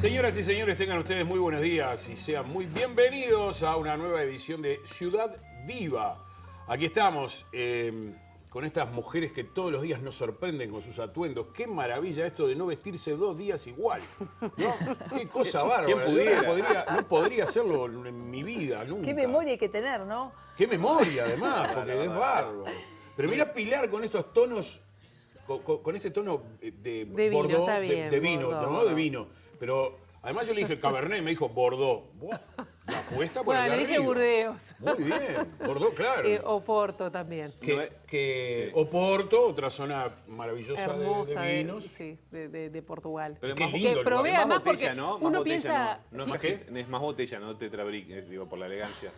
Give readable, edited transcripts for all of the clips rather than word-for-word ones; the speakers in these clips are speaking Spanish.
Señoras y señores, tengan ustedes muy buenos días y sean muy bienvenidos a una nueva edición de Ciudad Viva. Aquí estamos con estas mujeres que todos los días nos sorprenden con sus atuendos. Qué maravilla esto de no vestirse 2 días igual, ¿no? Qué cosa bárbara. ¿Quién pudiera? No podría hacerlo en mi vida, nunca. Qué memoria hay que tener, ¿no? Qué memoria, además, porque es bárbaro. Pero mira Pilar con estos tonos, con este tono de vino, Bordeaux, está bien, de vino, Bordeaux. no de vino. Pero además yo le dije Cabernet y me dijo Bordeaux. Buah, la apuesta por Bueno, allá le dije arriba. Burdeos. Muy bien, Bordeaux, claro. Oporto también. Sí. Oporto, otra zona maravillosa Hermosa de vinos. sí, de Portugal. Pero Qué más, lindo Que lugar. probé es más además botella, porque ¿no? Más uno botella, piensa... No, ¿Más qué? es más botella, no tetrabric, digo, por la elegancia.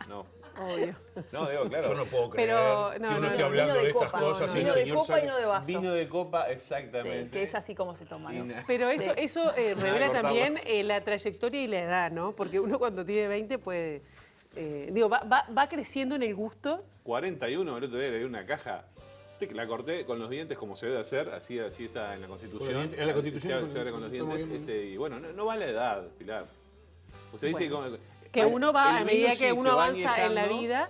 No. Obvio. No, digo, claro. Yo no puedo creer Pero, que no, uno no, esté no, hablando vino de de estas copa, cosas y el vino de señor copa sabe- y no de vaso. Vino de copa, Sí, exactamente. que es así como se toma, ¿no? Pero eso, Sí. eso revela cortarlo. también la trayectoria y la edad, ¿no? Porque uno cuando tiene 20 puede... va creciendo en el gusto. 41, el otro día le di una caja. La corté con los dientes como se debe hacer, así está en la Constitución. En la Constitución, Se abre con los está muy dientes. bien. Y bueno, no va la edad, Pilar. Usted dice Que uno va, a el medida vino que sí uno se va avanza en la añejando. vida,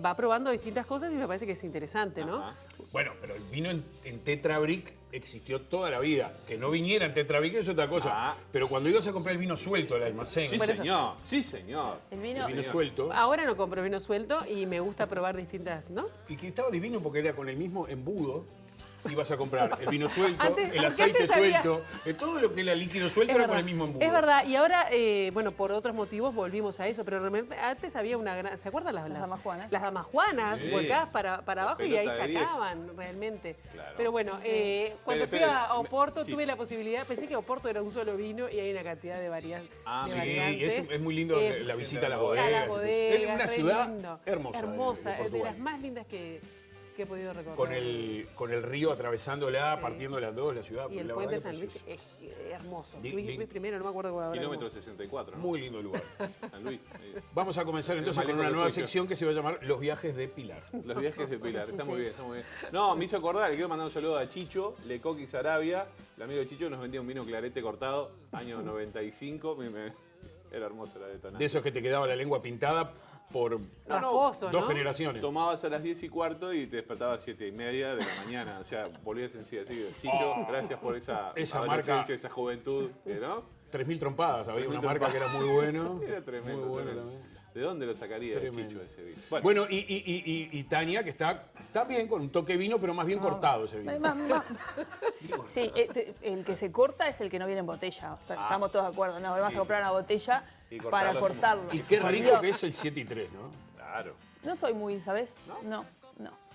va probando distintas cosas y me parece que es interesante, ¿no? Ajá. Bueno, pero el vino en tetrabric existió toda la vida. Que no viniera en tetrabric es otra cosa. Ah. Pero cuando ibas a comprar el vino suelto al almacén, Sí, señor. Sí, señor. El vino, el vino suelto, Ahora no compro vino suelto y me gusta probar distintas, ¿no? y que estaba divino porque era con el mismo embudo. Ibas a comprar el vino suelto, Antes- el porque aceite antes había- suelto, todo lo que era líquido suelto era con el mismo embudo. Es verdad, y ahora, bueno, por otros motivos volvimos a eso, pero realmente antes había una gran... ¿Se acuerdan las damajuanas? Las damajuanas Sí. volcadas para abajo y ahí pelota de 10. sacaban realmente. Claro. Pero bueno, cuando fui Pero, a Oporto sí. tuve la posibilidad, pensé que Oporto era un solo vino y hay una cantidad de, Ah, de Sí, variantes. es muy lindo la visita a las a bodegas. las bodegas, Es una re ciudad lindo. hermosa. Hermosa, de es de Portugal. las más lindas que he podido recorrer. Con el río atravesándola, partiéndola en dos, la ciudad. Y el la puente de verdad San que Luis precioso. es hermoso. Di- Luis, di- Luis primero, no me acuerdo cuál. Kilómetro 64, ¿no? Muy lindo lugar. San Luis. Vamos a comenzar entonces más con lejos una que nueva fui yo. sección que se va a llamar Los viajes de Pilar. Los viajes de Pilar, Sí, está sí. muy bien, está muy bien. No, me hizo acordar, le quiero mandar un saludo a Chicho, Lecoqui Sarabia, el amigo de Chicho nos vendía un vino clarete cortado, año 95, era hermosa la detonada. De esos que te quedaba la lengua pintada por Rasposo, dos ¿no? generaciones. Tomabas a las 10:15 y te despertabas a 7:30 de la mañana, o sea, volvías en sí así. Chicho, gracias por esa adolescencia, marca. esa juventud, ¿no? 3.000 trompadas, había 3.000 una marca que era muy bueno. Era tremendo. Muy bueno tremendo. también. ¿De dónde lo sacaría el Tremendo. Chicho ese vino? Bueno, y Tania, que está bien con un toque de vino, pero más bien cortado ese vino. Sí, el que se corta es el que no viene en botella. Estamos todos de acuerdo. No, vamos a comprar una botella Y para cortarlo cortarlo. Y qué Por rico Dios. que es el 7 y 3, ¿no? Claro. No soy muy, ¿sabes? No,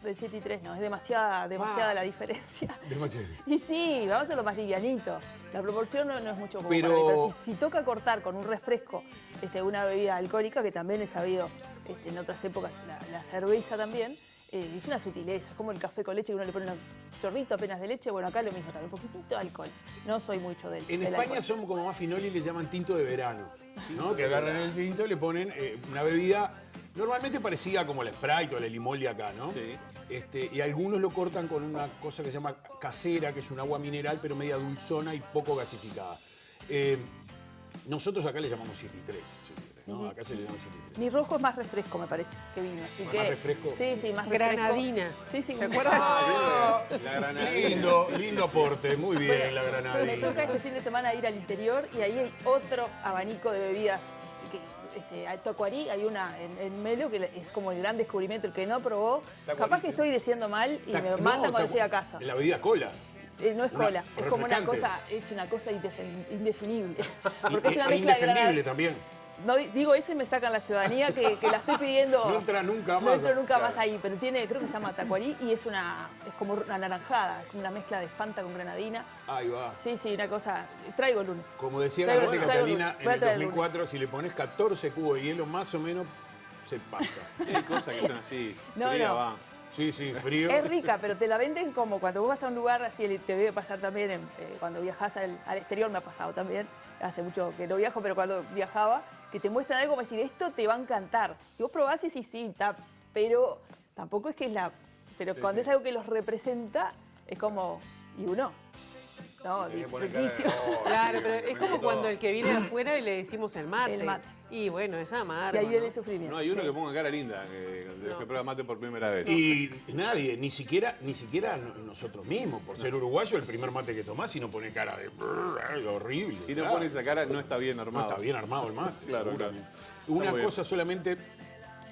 del 7 y 3 no. Es demasiada la diferencia. Demasiado. Y sí, vamos a hacerlo más livianito. La proporción no es mucho como Pero- para mí, pero si toca cortar con un refresco una bebida alcohólica, que también he sabido en otras épocas, la cerveza también, es una sutileza. Es como el café con leche, que uno le pone un chorrito apenas de leche. Bueno, acá lo mismo también, un poquitito de alcohol. No soy mucho del En del España alcohol. son como más finoli y le llaman tinto de verano, ¿no? Que agarran el tinto y le ponen una bebida normalmente parecida como la Sprite o la Limol de acá, ¿no? Sí. Y algunos lo cortan con una cosa que se llama casera, que es un agua mineral, pero media dulzona y poco gasificada. Nosotros acá le llamamos 7 y 3, ¿no? Acá se le llama 7 y 3. Mi rojo es más refresco, me parece, que vino. Así ¿Más que, refresco? Sí, sí, más refresco. Granadina. Sí, sí. ¿Se acuerdan? La granadina. Lindo, Sí, sí, lindo sí. aporte, muy bien Bueno, la granadina. Me toca este fin de semana ir al interior y ahí hay otro abanico de bebidas. Hay Tacuarí, hay una en Melo que es como el gran descubrimiento, el que no probó. Tacuarí, Capaz que sí. estoy diciendo mal y me No, matan cuando está- llegue a casa. La bebida cola. No es una- cola, es como una refrescante. cosa indefinible. Porque es una E mezcla de indefendible granada. también. No, digo eso y me sacan la ciudadanía que la estoy pidiendo. No entra nunca No más. entro nunca más Claro. ahí, pero tiene, creo que se llama Tacuarí y es como una naranjada, es como una mezcla de Fanta con granadina. Ahí va. Sí, sí, una cosa. Traigo el lunes. Como decía Traigo- Garrote traigo Catalina lunes. en Voy a el traer el 2004, si le pones 14 cubos de hielo, más o menos se pasa. Hay cosas que son así, No, fría, no. va. Sí, sí, frío. Es rica, pero te la venden como cuando vos vas a un lugar así, te debe pasar también cuando viajás al exterior, me ha pasado también. Hace mucho que no viajo, pero cuando viajaba, que te muestran algo como decir, esto te va a encantar. Y vos probás y sí, pero tampoco es que es la... Pero cuando es algo que los representa, es como... Y uno... No, Tiene que poner cara de, riquísimo. "Oh, Claro, sí, pero me es como gustó". cuando el que viene de afuera y le decimos el mate. El mate. Y bueno, es amargo. Y ahí viene ¿no? el sufrimiento. No, hay uno sí. que ponga cara linda, que prueba mate por primera vez. Y nadie, ni siquiera nosotros mismos, por ser uruguayo, el primer mate que tomás y no pone cara de horrible. Si no claro. pone esa cara, no está bien No armado. está bien armado el mate, Claro, seguramente. claro. Una Está muy cosa solamente,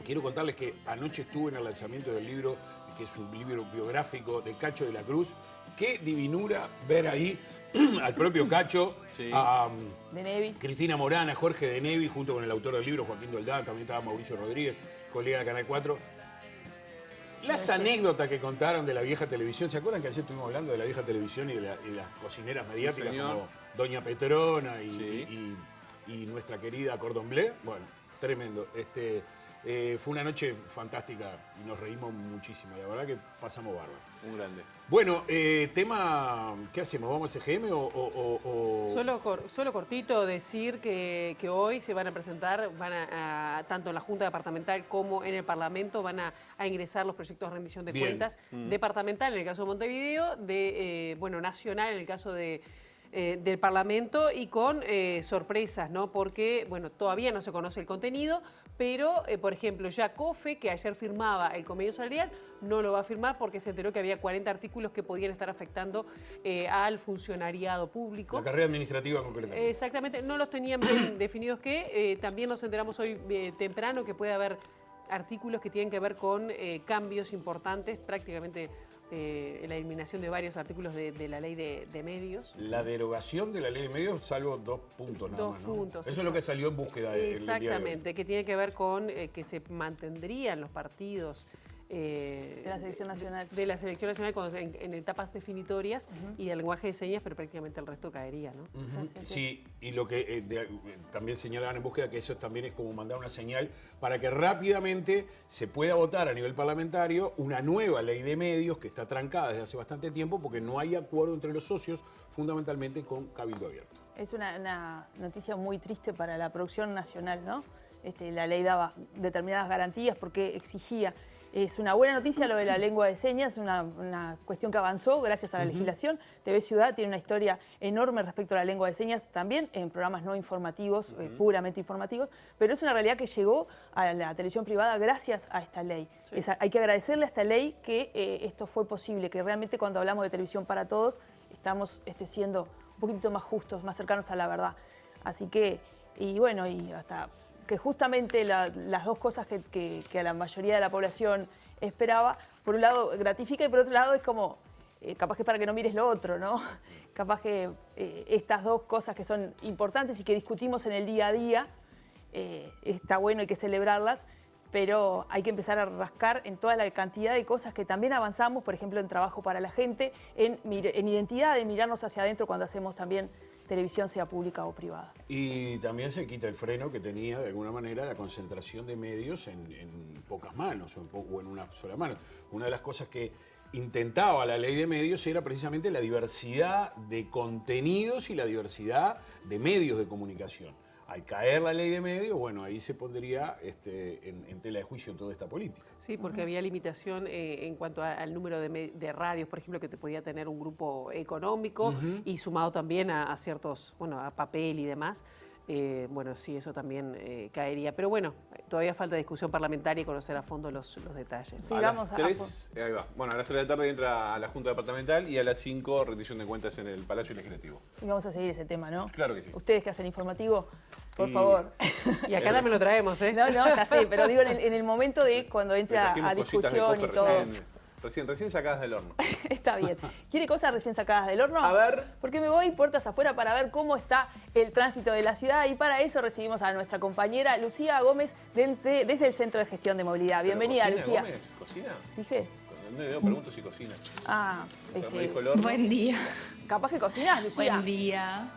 quiero contarles que anoche estuve en el lanzamiento del libro, que es un libro biográfico de Cacho de la Cruz. Qué divinura ver ahí al propio Cacho, Sí. a De Nevi. Cristina Morana, Jorge de Nevi, junto con el autor del libro, Joaquín Doldán, también estaba Mauricio Rodríguez, colega de Canal 4. Las anécdotas que contaron de la vieja televisión, ¿se acuerdan que ayer estuvimos hablando de la vieja televisión y de las cocineras mediáticas señor. como Doña Petrona Sí. y nuestra querida Cordon Bleu? Bueno, tremendo. Fue una noche fantástica y nos reímos muchísimo. La verdad que pasamos bárbaro. Un grande. Bueno, tema, ¿qué hacemos? ¿Vamos al CGM o...? Solo cortito decir que hoy se van a presentar, tanto en la Junta Departamental como en el Parlamento, van a ingresar los proyectos de rendición de Bien. cuentas departamental en el caso de Montevideo, nacional en el caso del Parlamento y con sorpresas, ¿no? Porque, bueno, todavía no se conoce el contenido, pero, por ejemplo, ya COFE, que ayer firmaba el convenio salarial, no lo va a firmar porque se enteró que había 40 artículos que podían estar afectando al funcionariado público. La carrera administrativa concretamente. Exactamente, no los tenían bien definidos que también nos enteramos hoy temprano que puede haber artículos que tienen que ver con cambios importantes, prácticamente la eliminación de varios artículos de la ley de medios. La derogación de la ley de medios, salvo 2 puntos nada Dos más, ¿no? puntos, Eso es lo que salió en búsqueda del día de hoy. Exactamente, que tiene que ver con que se mantendrían los partidos De la selección nacional. de la selección nacional en etapas definitorias y el lenguaje de señas, pero prácticamente el resto caería, ¿no? Ujú. Sí, y lo que también señalaban en búsqueda que eso también es como mandar una señal para que rápidamente se pueda votar a nivel parlamentario una nueva ley de medios que está trancada desde hace bastante tiempo porque no hay acuerdo entre los socios, fundamentalmente con Cabildo Abierto. Es una noticia muy triste para la producción nacional, ¿no? La ley daba determinadas garantías porque exigía. Es una buena noticia lo de la lengua de señas, una cuestión que avanzó gracias a la legislación. TV Ciudad tiene una historia enorme respecto a la lengua de señas, también en programas no informativos, puramente informativos, pero es una realidad que llegó a la televisión privada gracias a esta ley. Sí. Hay que agradecerle a esta ley que esto fue posible, que realmente cuando hablamos de televisión para todos estamos siendo un poquito más justos, más cercanos a la verdad. Así que, y bueno, y hasta que justamente las dos cosas que a la mayoría de la población esperaba, por un lado gratifica y por otro lado es como, capaz que es para que no mires lo otro, ¿no? Capaz que estas dos cosas que son importantes y que discutimos en el día a día, está bueno, hay que celebrarlas, pero hay que empezar a rascar en toda la cantidad de cosas que también avanzamos, por ejemplo, en trabajo para la gente, en identidad, de mirarnos hacia adentro cuando hacemos también televisión, sea pública o privada. Y también se quita el freno que tenía, de alguna manera, la concentración de medios en pocas manos o en una sola mano. Una de las cosas que intentaba la ley de medios era precisamente la diversidad de contenidos y la diversidad de medios de comunicación. Al caer la ley de medios, bueno, ahí se pondría en tela de juicio toda esta política. Sí, porque había limitación en cuanto al número de radios, por ejemplo, que te podía tener un grupo económico y sumado también a ciertos, bueno, a papel y demás. Bueno, sí, eso también caería. Pero bueno, todavía falta discusión parlamentaria y conocer a fondo los detalles. Sí, A vamos las 3, ahí va. Bueno, a las 3 de la tarde entra a la Junta Departamental y a las 5 rendición de cuentas en el Palacio Legislativo. Y vamos a seguir ese tema, ¿no? Claro que sí. Ustedes que hacen informativo, por Y- favor. Y acá también lo traemos, ¿eh? No, ya sé, pero digo en el momento de cuando Le entra trajimos a cositas de discusión y cofre todo. recién sacadas del horno. Está bien. ¿Quiere cosas recién sacadas del horno? A ver. Porque me voy puertas afuera para ver cómo está el tránsito de la ciudad y para eso recibimos a nuestra compañera Lucía Gómez desde el Centro de Gestión de Movilidad. Bienvenida, ¿Cocina, Lucía. Gómez? ¿Cocina? Dije. Cuando yo pregunto si cocina. Ah, Me dijo el horno. Buen día. capaz que cocinás, Lucía. Buen día.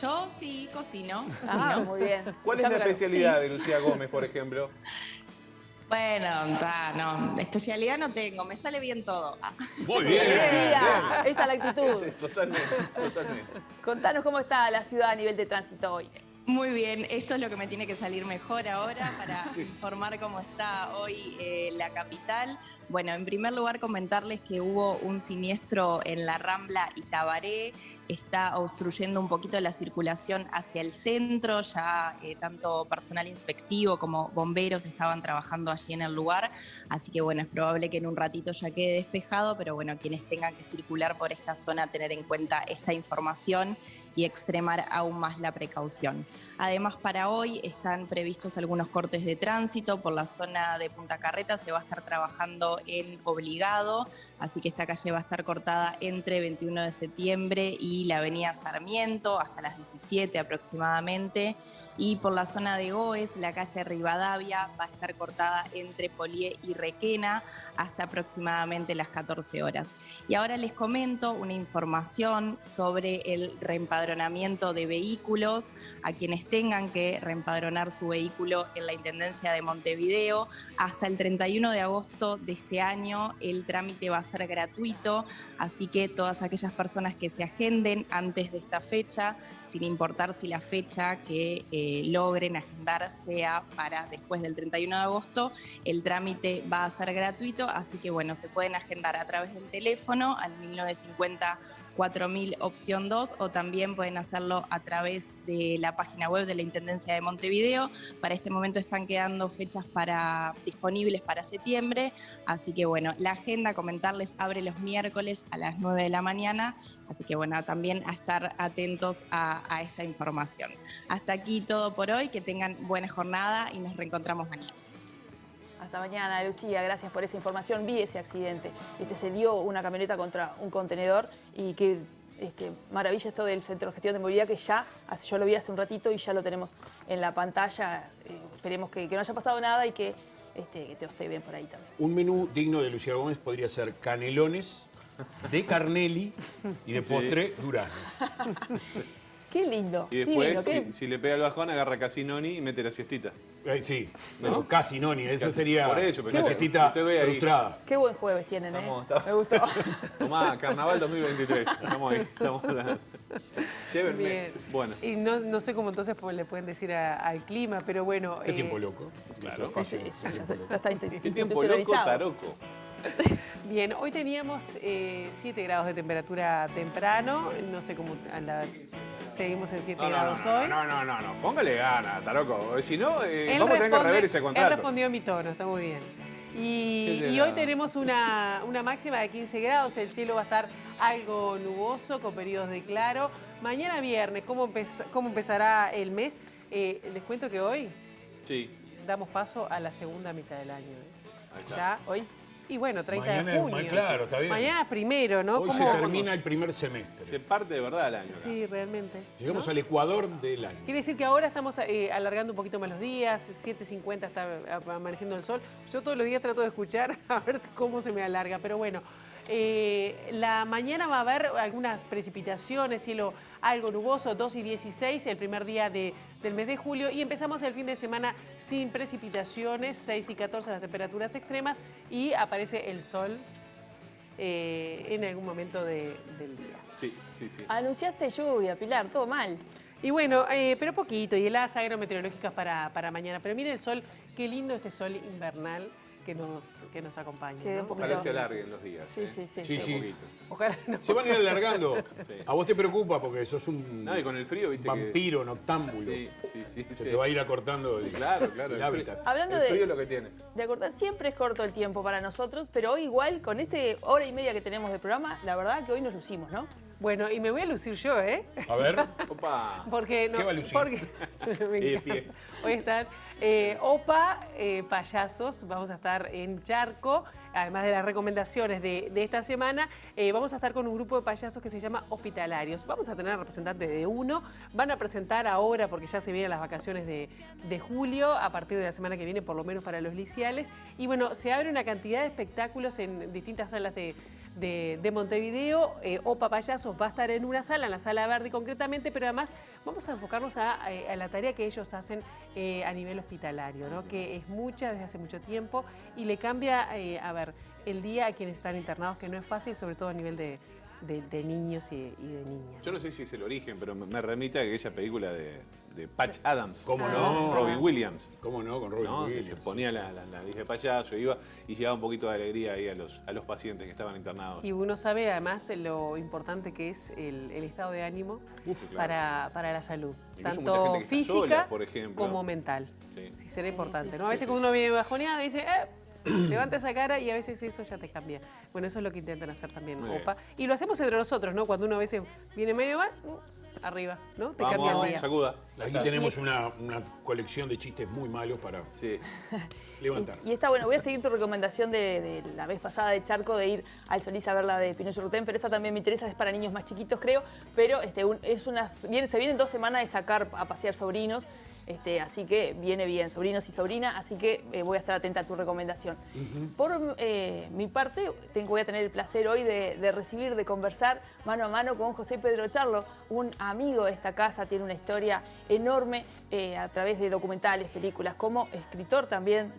Yo sí cocino. Ah, muy bien. ¿Cuál es Ya la me ganó. especialidad de Lucía Gómez, por ejemplo? Bueno, no, especialidad no tengo, me sale bien todo. Ah. Muy bien. Lucía, esa es la actitud. Sí, totalmente. Contanos cómo está la ciudad a nivel de tránsito hoy. Muy bien, esto es lo que me tiene que salir mejor ahora para informar cómo está hoy la capital. Bueno, en primer lugar comentarles que hubo un siniestro en la Rambla y Tabaré. está obstruyendo un poquito la circulación hacia el centro. Ya tanto personal inspectivo como bomberos estaban trabajando allí en el lugar, así que bueno, es probable que en un ratito ya quede despejado, pero bueno, quienes tengan que circular por esta zona, tener en cuenta esta información y extremar aún más la precaución. Además, para hoy están previstos algunos cortes de tránsito por la zona de Punta Carreta. Se va a estar trabajando en Obligado, así que esta calle va a estar cortada entre 21 de septiembre y la avenida Sarmiento hasta las 17 aproximadamente. Y por la zona de Goes, la calle Rivadavia va a estar cortada entre Polié y Requena hasta aproximadamente las 14 horas. Y ahora les comento una información sobre el reempadronamiento de vehículos. A quienes tengan que reempadronar su vehículo en la Intendencia de Montevideo, hasta el 31 de agosto de este año el trámite va a ser gratuito, así que todas aquellas personas que se agenden antes de esta fecha, sin importar si la fecha que logren agendar sea para después del 31 de agosto, el trámite va a ser gratuito, así que bueno, se pueden agendar a través del teléfono al 1950 4000 opción 2 o también pueden hacerlo a través de la página web de la Intendencia de Montevideo. Para este momento están quedando fechas disponibles para septiembre, así que bueno, la agenda, comentarles, abre los miércoles a las 9 de la mañana, así que bueno, también a estar atentos a esta información. Hasta aquí todo por hoy, que tengan buena jornada y nos reencontramos mañana. Hasta mañana, Lucía, gracias por esa información. Vi ese accidente. Se dio una camioneta contra un contenedor y qué maravilla esto del Centro de Gestión de Movilidad, que ya, yo lo vi hace un ratito y ya lo tenemos en la pantalla. Esperemos que no haya pasado nada y que te esté bien por ahí también. Un menú digno de Lucía Gómez podría ser canelones de Carnelli y de postre durazno. Qué lindo. Y después, lindo, si le pega el bajón, agarra casi noni y mete la siestita. Sí, ¿No? pero casi noni, esa sería Por eso, pero una usted siestita ve ahí. frustrada. Qué buen jueves tienen, Estamos- Me gustó. Tomá, Carnaval 2023. Estamos ahí, estamos hablando. Llévenme. Bien. Bueno. Y no sé cómo entonces le pueden decir al clima, pero bueno. Qué tiempo loco. Claro. Sí, ya está ¿Qué tiempo loco, taroco? Bien, hoy teníamos 7 grados de temperatura temprano. No sé cómo seguimos en 7 grados hoy. No. Póngale ganas, taroco. Si no, Él vamos a tener que rever ese Él contrato. respondió a mi tono, está muy bien. Y 7 hoy grados. tenemos una máxima de 15 grados, el cielo va a estar algo nuboso con periodos de claro. Mañana viernes, ¿cómo empezará el mes? Les cuento que hoy Sí. damos paso a la segunda mitad del año. Ahí está. Ya, Hoy. y bueno, 30 Mañana de es junio. claro, está bien. Mañana es primero, ¿no? Hoy se ¿Cómo- termina el primer semestre. Se parte de verdad el año. acá. Sí, realmente. Llegamos ¿no? al Ecuador del año. Quiere decir que ahora estamos alargando un poquito más los días, 7:50 está amaneciendo el sol. Yo todos los días trato de escuchar a ver cómo se me alarga, pero bueno. La mañana va a haber algunas precipitaciones, cielo algo nuboso, 2 y 16, el primer día del mes de julio, y empezamos el fin de semana sin precipitaciones, 6 y 14 las temperaturas extremas, y aparece el sol en algún momento del día. Sí. Anunciaste lluvia, Pilar, todo mal. Y bueno, pero poquito, y las agrometeorológicas para mañana. Pero miren el sol, qué lindo este sol invernal que nos acompaña. Que ¿no? un poquito- Ojalá se alarguen los días. Sí, sí, sí. Sí, sí. Un poquito. Ojalá no. Se van a ir alargando. Sí. A vos te preocupa porque sos un No, y con el frío, viste vampiro noctámbulo. Sí. Se te va a ir acortando Sí, el, claro. el El frío, hábitat. Hablando el de- frío es lo que tiene. De acordar, siempre es corto el tiempo para nosotros, pero hoy igual, con hora y media que tenemos de programa, la verdad que hoy nos lucimos, ¿no? Bueno, y me voy a lucir yo, ¿eh? A ver, Opa. Porque no, ¿Qué va a lucir? Porque me Y de encanta. pie. Hoy están OPA, payasos, vamos a estar en Charco, además de las recomendaciones de esta semana, vamos a estar con un grupo de payasos que se llama Hospitalarios. Vamos a tener representantes de uno, van a presentar ahora, porque ya se vienen las vacaciones de julio, a partir de la semana que viene, por lo menos para los liciales, y bueno, se abre una cantidad de espectáculos en distintas salas de Montevideo. OPA Payasos va a estar en una sala, en la Sala Verde concretamente, pero además vamos a enfocarnos a la tarea que ellos hacen a nivel hospitalario, ¿no? Que es mucha desde hace mucho tiempo y le cambia, el día a quienes están internados, que no es fácil, sobre todo a nivel de de niños y de niñas. Yo no sé si es el origen, pero me remite a aquella película de Patch Adams. ¿Cómo no? Robin Williams. ¿Cómo no? Con Robin ¿No? Que Williams. se ponía la nariz de payaso, iba y llevaba un poquito de alegría ahí a los pacientes que estaban internados. Y uno sabe además lo importante que es el estado de ánimo claro. para la salud, Incluso mucha tanto gente que está física sola, por ejemplo. como mental. Sí. Sí, será importante, ¿no? A veces cuando uno viene bajoneado dice, levanta esa cara y a veces eso ya te cambia. Bueno, eso es lo que intentan hacer también Muy bien. OPA. Y lo hacemos entre nosotros, ¿no? Cuando uno a veces viene medio mal, arriba, ¿no? Te cambia el día. Sacuda. Aquí tenemos una colección de chistes muy malos para Sí. levantar. Y está bueno, voy a seguir tu recomendación de la vez pasada de Charco de ir al Solís a ver la de Pinocho Rutén, pero esta también me interesa, es para niños más chiquitos creo, pero se vienen 2 semanas de sacar a pasear sobrinos, así que viene bien, sobrinos y sobrina, así que voy a estar atenta a tu recomendación. Por mi parte, voy a tener el placer hoy de recibir, de conversar mano a mano con José Pedro Charlo, un amigo de esta casa, tiene una historia enorme a través de documentales, películas, como escritor también,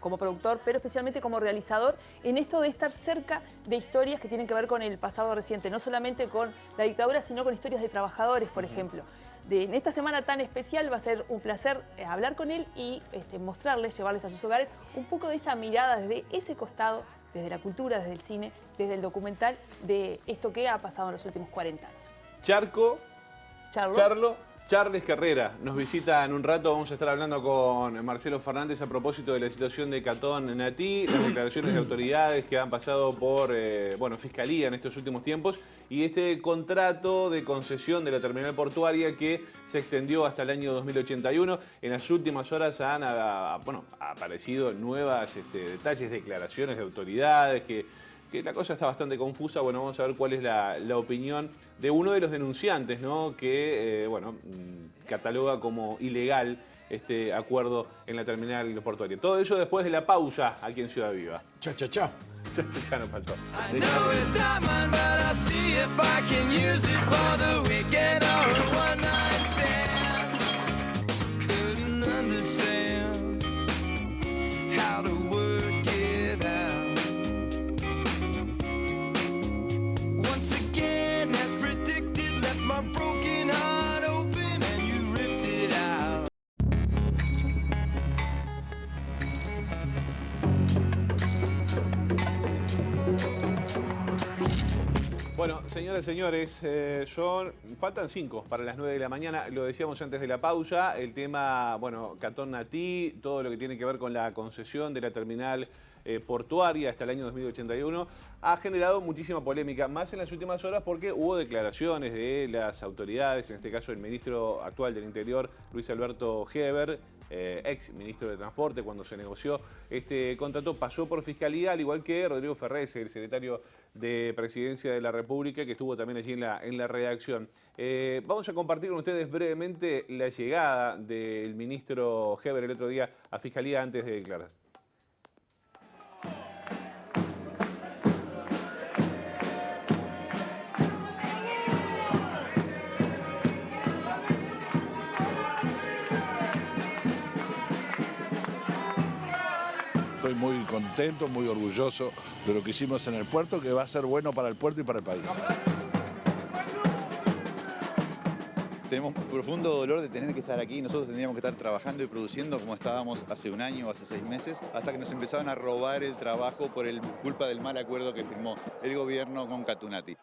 como productor, pero especialmente como realizador, en esto de estar cerca de historias que tienen que ver con el pasado reciente, no solamente con la dictadura, sino con historias de trabajadores, por ejemplo. En esta semana tan especial va a ser un placer hablar con él y mostrarles, llevarles a sus hogares un poco de esa mirada desde ese costado, desde la cultura, desde el cine, desde el documental, de esto que ha pasado en los últimos 40 años. Charles Carrera nos visita en un rato. Vamos a estar hablando con Marcelo Fernández a propósito de la situación de Catón Natí, las declaraciones de autoridades que han pasado por Fiscalía en estos últimos tiempos y este contrato de concesión de la terminal portuaria que se extendió hasta el año 2081. En las últimas horas han aparecido nuevos detalles, declaraciones de autoridades que la cosa está bastante confusa. Bueno, vamos a ver cuál es la opinión de uno de los denunciantes, ¿no? Que, cataloga como ilegal este acuerdo en la terminal portuaria. Todo eso después de la pausa aquí en Ciudad Viva. Cha. Ya nos faltó. Bueno, señoras y señores, faltan 5 para las 9 de la mañana. Lo decíamos antes de la pausa, el tema, Catón Natí, todo lo que tiene que ver con la concesión de la terminal portuaria hasta el año 2081, ha generado muchísima polémica, más en las últimas horas porque hubo declaraciones de las autoridades, en este caso el ministro actual del Interior, Luis Alberto Heber, ex ministro de Transporte, cuando se negoció este contrato, pasó por Fiscalía, al igual que Rodrigo Ferrez, el secretario de Presidencia de la República, que estuvo también allí en la redacción. Vamos a compartir con ustedes brevemente la llegada del ministro Heber el otro día a Fiscalía antes de declarar. Estoy muy contento, muy orgulloso de lo que hicimos en el puerto, que va a ser bueno para el puerto y para el país. Tenemos un profundo dolor de tener que estar aquí. Nosotros tendríamos que estar trabajando y produciendo como estábamos hace un año o hace 6 meses, hasta que nos empezaron a robar el trabajo por culpa del mal acuerdo que firmó el gobierno con Catón Natí.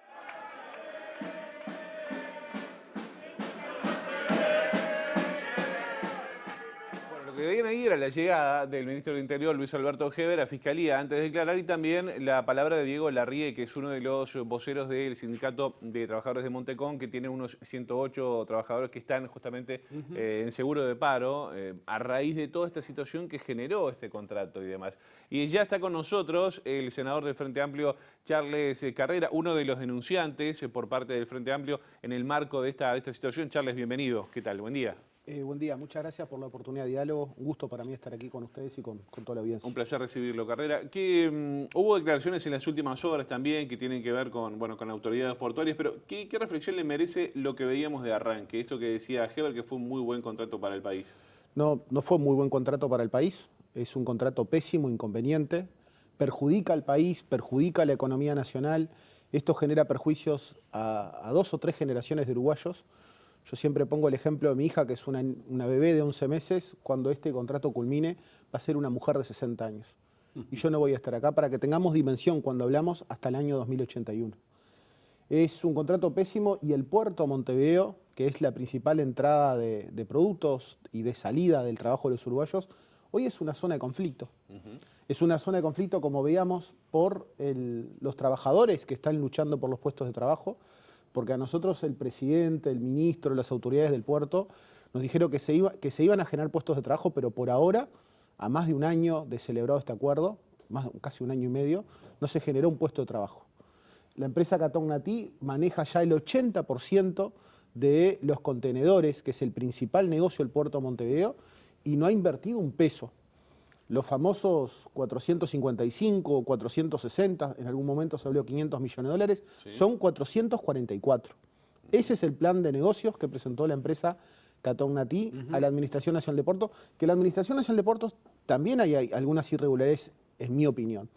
Lo que veían ahí era la llegada del ministro del Interior, Luis Alberto Heber, a Fiscalía antes de declarar, y también la palabra de Diego Larrie, que es uno de los voceros del Sindicato de Trabajadores de Montecón, que tiene unos 108 trabajadores que están justamente en seguro de paro, a raíz de toda esta situación que generó este contrato y demás. Y ya está con nosotros el senador del Frente Amplio, Charles Carrera, uno de los denunciantes por parte del Frente Amplio en el marco de esta situación. Charles, bienvenido. ¿Qué tal? Buen día. Buen día, muchas gracias por la oportunidad de diálogo. Un gusto para mí estar aquí con ustedes y con toda la audiencia. Un placer recibirlo, Carrera. Hubo declaraciones en las últimas horas también que tienen que ver con autoridades portuarias, pero ¿qué reflexión le merece lo que veíamos de arranque? Esto que decía Heber, que fue un muy buen contrato para el país. No fue un muy buen contrato para el país. Es un contrato pésimo, inconveniente. Perjudica al país, perjudica a la economía nacional. Esto genera perjuicios a 2 o 3 generaciones de uruguayos. Yo siempre pongo el ejemplo de mi hija, que es una bebé de 11 meses. Cuando este contrato culmine, va a ser una mujer de 60 años. Y yo no voy a estar acá para que tengamos dimensión cuando hablamos hasta el año 2081. Es un contrato pésimo y el puerto Montevideo, que es la principal entrada de productos y de salida del trabajo de los uruguayos, hoy es una zona de conflicto. Es una zona de conflicto, como veíamos, por los trabajadores que están luchando por los puestos de trabajo, porque a nosotros el presidente, el ministro, las autoridades del puerto nos dijeron que se iban a generar puestos de trabajo, pero por ahora, a más de un año de celebrado este acuerdo, casi un año y medio, no se generó un puesto de trabajo. La empresa Catón Natí maneja ya el 80% de los contenedores, que es el principal negocio del puerto de Montevideo, y no ha invertido un peso. Los famosos 455 o 460, en algún momento se habló de 500 millones de dólares, sí, son 444. Ese es el plan de negocios que presentó la empresa Catón Natí a la Administración Nacional de Puertos, que la Administración Nacional de Puertos también hay algunas irregularidades, en mi opinión.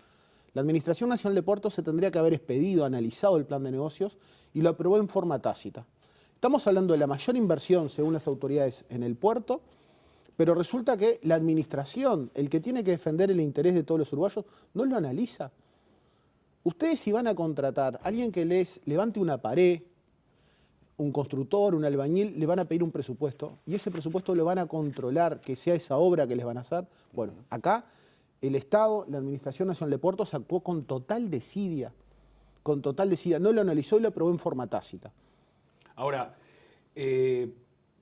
La Administración Nacional de Puertos se tendría que haber expedido, analizado el plan de negocios y lo aprobó en forma tácita. Estamos hablando de la mayor inversión, según las autoridades, en el puerto, pero resulta que la administración, el que tiene que defender el interés de todos los uruguayos, no lo analiza. Ustedes, si van a contratar a alguien que les levante una pared, un constructor, un albañil, le van a pedir un presupuesto y ese presupuesto lo van a controlar, que sea esa obra que les van a hacer. Bueno, acá el Estado, la Administración Nacional de Puertos actuó con total desidia, no lo analizó y lo aprobó en forma tácita. Ahora,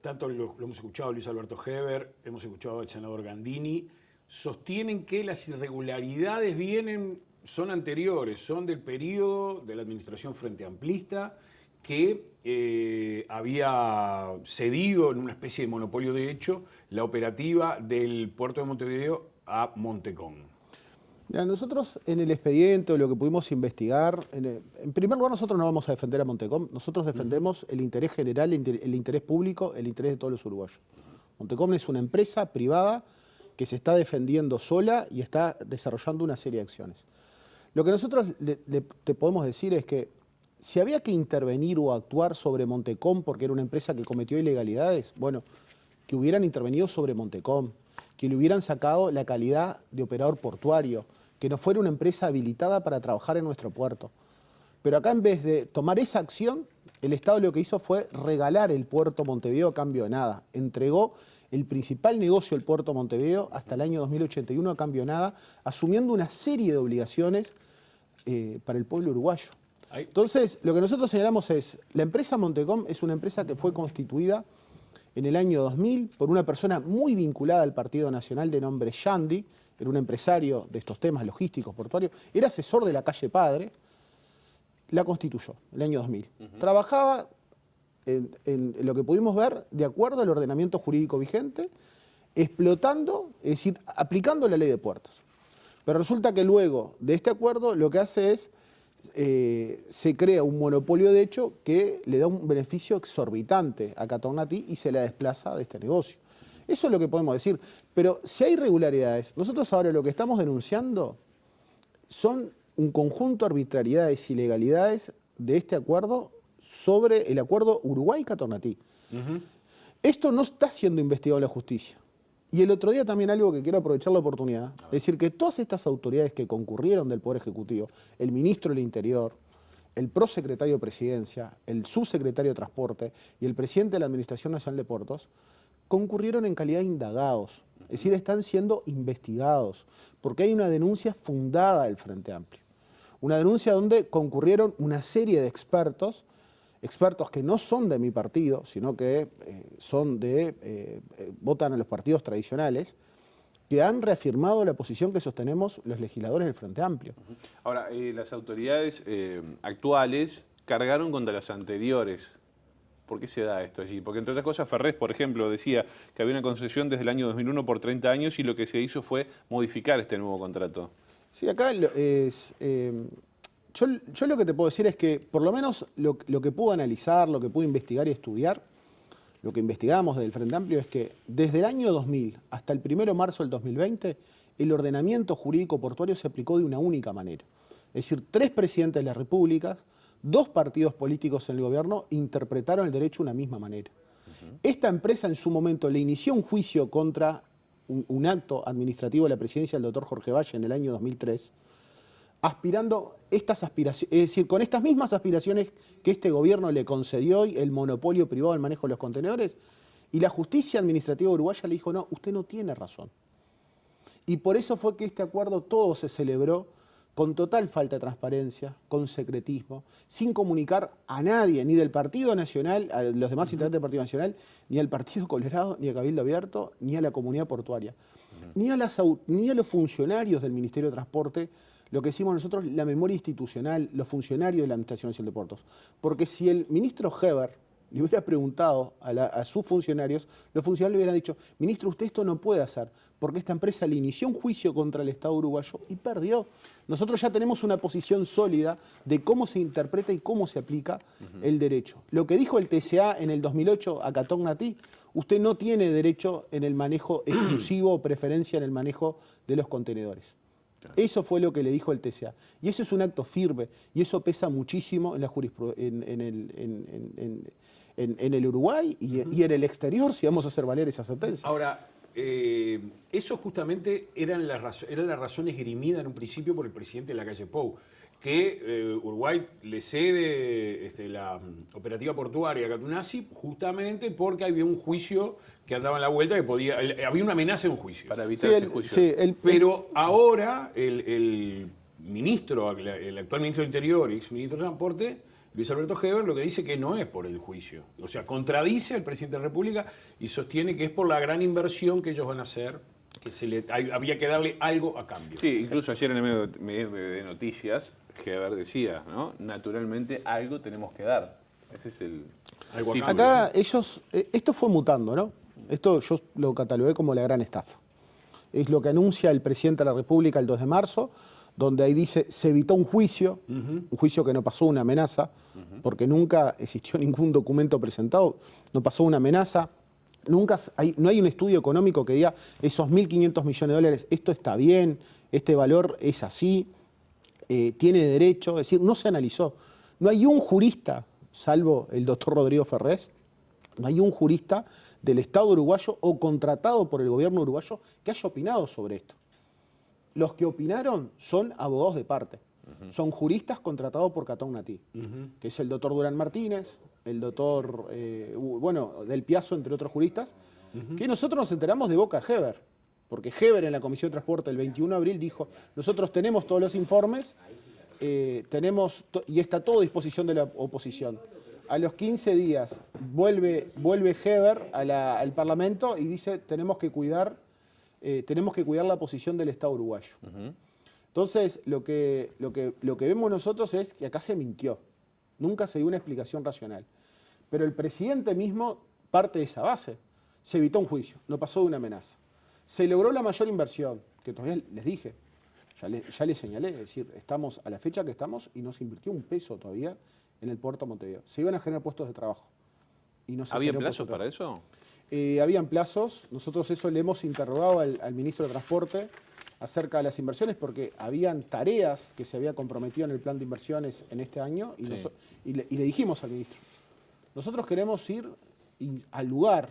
tanto lo hemos escuchado a Luis Alberto Heber, hemos escuchado al senador Gandini, sostienen que las irregularidades son anteriores, son del periodo de la administración frente amplista, que había cedido en una especie de monopolio de hecho la operativa del puerto de Montevideo a Montecom. Mira, nosotros en el expediente o lo que pudimos investigar, en primer lugar nosotros no vamos a defender a Montecom, nosotros defendemos el interés general, el interés público, el interés de todos los uruguayos. Montecom es una empresa privada que se está defendiendo sola y está desarrollando una serie de acciones. Lo que nosotros te podemos decir es que si había que intervenir o actuar sobre Montecom porque era una empresa que cometió ilegalidades, bueno, que hubieran intervenido sobre Montecom, que le hubieran sacado la calidad de operador portuario, que no fuera una empresa habilitada para trabajar en nuestro puerto. Pero acá, en vez de tomar esa acción, el Estado lo que hizo fue regalar el puerto Montevideo a cambio de nada. Entregó el principal negocio del puerto Montevideo hasta el año 2081 a cambio de nada, asumiendo una serie de obligaciones para el pueblo uruguayo. Entonces, lo que nosotros señalamos es, la empresa Montecom es una empresa que fue constituida en el año 2000 por una persona muy vinculada al Partido Nacional de nombre Yandi, era un empresario de estos temas logísticos, portuarios, era asesor de la calle Padre, la constituyó en el año 2000. Trabajaba, en lo que pudimos ver, de acuerdo al ordenamiento jurídico vigente, explotando, es decir, aplicando la ley de puertos. Pero resulta que luego de este acuerdo lo que hace es se crea un monopolio de hecho que le da un beneficio exorbitante a Catón Natí y se la desplaza de este negocio. Eso es lo que podemos decir. Pero si hay irregularidades, nosotros ahora lo que estamos denunciando son un conjunto de arbitrariedades y ilegalidades de este acuerdo sobre el acuerdo Uruguay-Catón Natí. Esto no está siendo investigado en la justicia. Y el otro día también algo que quiero aprovechar la oportunidad, es decir, que todas estas autoridades que concurrieron del Poder Ejecutivo, el ministro del Interior, el prosecretario de Presidencia, el subsecretario de Transporte y el presidente de la Administración Nacional de Puertos, concurrieron en calidad de indagados, es decir, están siendo investigados, porque hay una denuncia fundada del Frente Amplio. Una denuncia donde concurrieron una serie de expertos que no son de mi partido, sino que votan a los partidos tradicionales, que han reafirmado la posición que sostenemos los legisladores del Frente Amplio. Ahora, las autoridades actuales cargaron contra las anteriores. ¿Por qué se da esto allí? Porque, entre otras cosas, Ferrés, por ejemplo, decía que había una concesión desde el año 2001 por 30 años y lo que se hizo fue modificar este nuevo contrato. Sí, acá es... Yo lo que te puedo decir es que, por lo menos, lo que pude analizar, lo que pude investigar y estudiar, lo que investigamos del Frente Amplio es que desde el año 2000 hasta el 1 de marzo del 2020, el ordenamiento jurídico portuario se aplicó de una única manera. Es decir, 3 presidentes de las repúblicas 2 partidos políticos en el gobierno interpretaron el derecho de una misma manera. Esta empresa en su momento le inició un juicio contra un acto administrativo de la presidencia del doctor Jorge Valle en el año 2003, aspirando estas aspiraciones, es decir, con estas mismas aspiraciones que este gobierno le concedió hoy, el monopolio privado del manejo de los contenedores, y la justicia administrativa uruguaya le dijo, no, usted no tiene razón. Y por eso fue que este acuerdo todo se celebró con total falta de transparencia, con secretismo, sin comunicar a nadie, ni del Partido Nacional, a los demás integrantes del Partido Nacional, ni al Partido Colorado, ni a Cabildo Abierto, ni a la comunidad portuaria, ni a los funcionarios del Ministerio de Transporte, lo que decimos nosotros, la memoria institucional, los funcionarios de la Administración Nacional de Puertos. Porque si el ministro Heber le hubiera preguntado a sus funcionarios, los funcionarios le hubieran dicho, ministro, usted esto no puede hacer, porque esta empresa le inició un juicio contra el Estado uruguayo y perdió. Nosotros ya tenemos una posición sólida de cómo se interpreta y cómo se aplica el derecho. Lo que dijo el TCA en el 2008 a Catón Natí, usted no tiene derecho en el manejo exclusivo o preferencia en el manejo de los contenedores. Eso fue lo que le dijo el TCA. Y eso es un acto firme y eso pesa muchísimo en la en el Uruguay y en el exterior si vamos a hacer valer esa sentencia. Ahora, eso justamente eran las razones esgrimidas en un principio por el presidente de la calle Pou, que Uruguay le cede la operativa portuaria a Catunasi justamente porque había un juicio que andaba en la vuelta, que había una amenaza de un juicio. Para evitar ese juicio. Sí, Pero ahora el actual ministro del Interior y ex ministro de Transporte, Luis Alberto Heber, lo que dice que no es por el juicio. O sea, contradice al presidente de la República y sostiene que es por la gran inversión que ellos van a hacer, que había que darle algo a cambio. Sí, incluso ayer en el medio de noticias, Heber decía, ¿no? Naturalmente algo tenemos que dar. Ese es el Algo a título. Acá esto fue mutando, ¿no? Esto yo lo catalogué como la gran estafa. Es lo que anuncia el presidente de la República el 2 de marzo, donde ahí dice, se evitó un juicio que no pasó, una amenaza, porque nunca existió ningún documento presentado, no pasó una amenaza, no hay un estudio económico que diga, esos 1.500 millones de dólares, esto está bien, este valor es así, tiene derecho, es decir, no se analizó. No hay un jurista, salvo el doctor Rodrigo Ferrés, no hay un jurista del Estado uruguayo o contratado por el gobierno uruguayo que haya opinado sobre esto. Los que opinaron son abogados de parte, son juristas contratados por Catón Natí, que es el doctor Durán Martínez, el doctor, Del Piazzo, entre otros juristas, que nosotros nos enteramos de boca de Heber, porque Heber en la Comisión de Transporte el 21 de abril dijo, nosotros tenemos todos los informes, y está todo a disposición de la oposición. A los 15 días vuelve Heber al Parlamento y dice, tenemos que cuidar la posición del Estado uruguayo. Entonces, lo que vemos nosotros es que acá se mintió. Nunca se dio una explicación racional. Pero el presidente mismo parte de esa base. Se evitó un juicio, no pasó de una amenaza. Se logró la mayor inversión, que todavía les dije, ya les señalé, es decir, estamos a la fecha que estamos y no se invirtió un peso todavía en el puerto de Montevideo. Se iban a generar puestos de trabajo. Y no se ¿Había generó plazos puestos de para eso? Habían plazos, nosotros eso le hemos interrogado al ministro de Transporte acerca de las inversiones porque habían tareas que se había comprometido en el plan de inversiones en este año y le dijimos al ministro, nosotros queremos ir al lugar,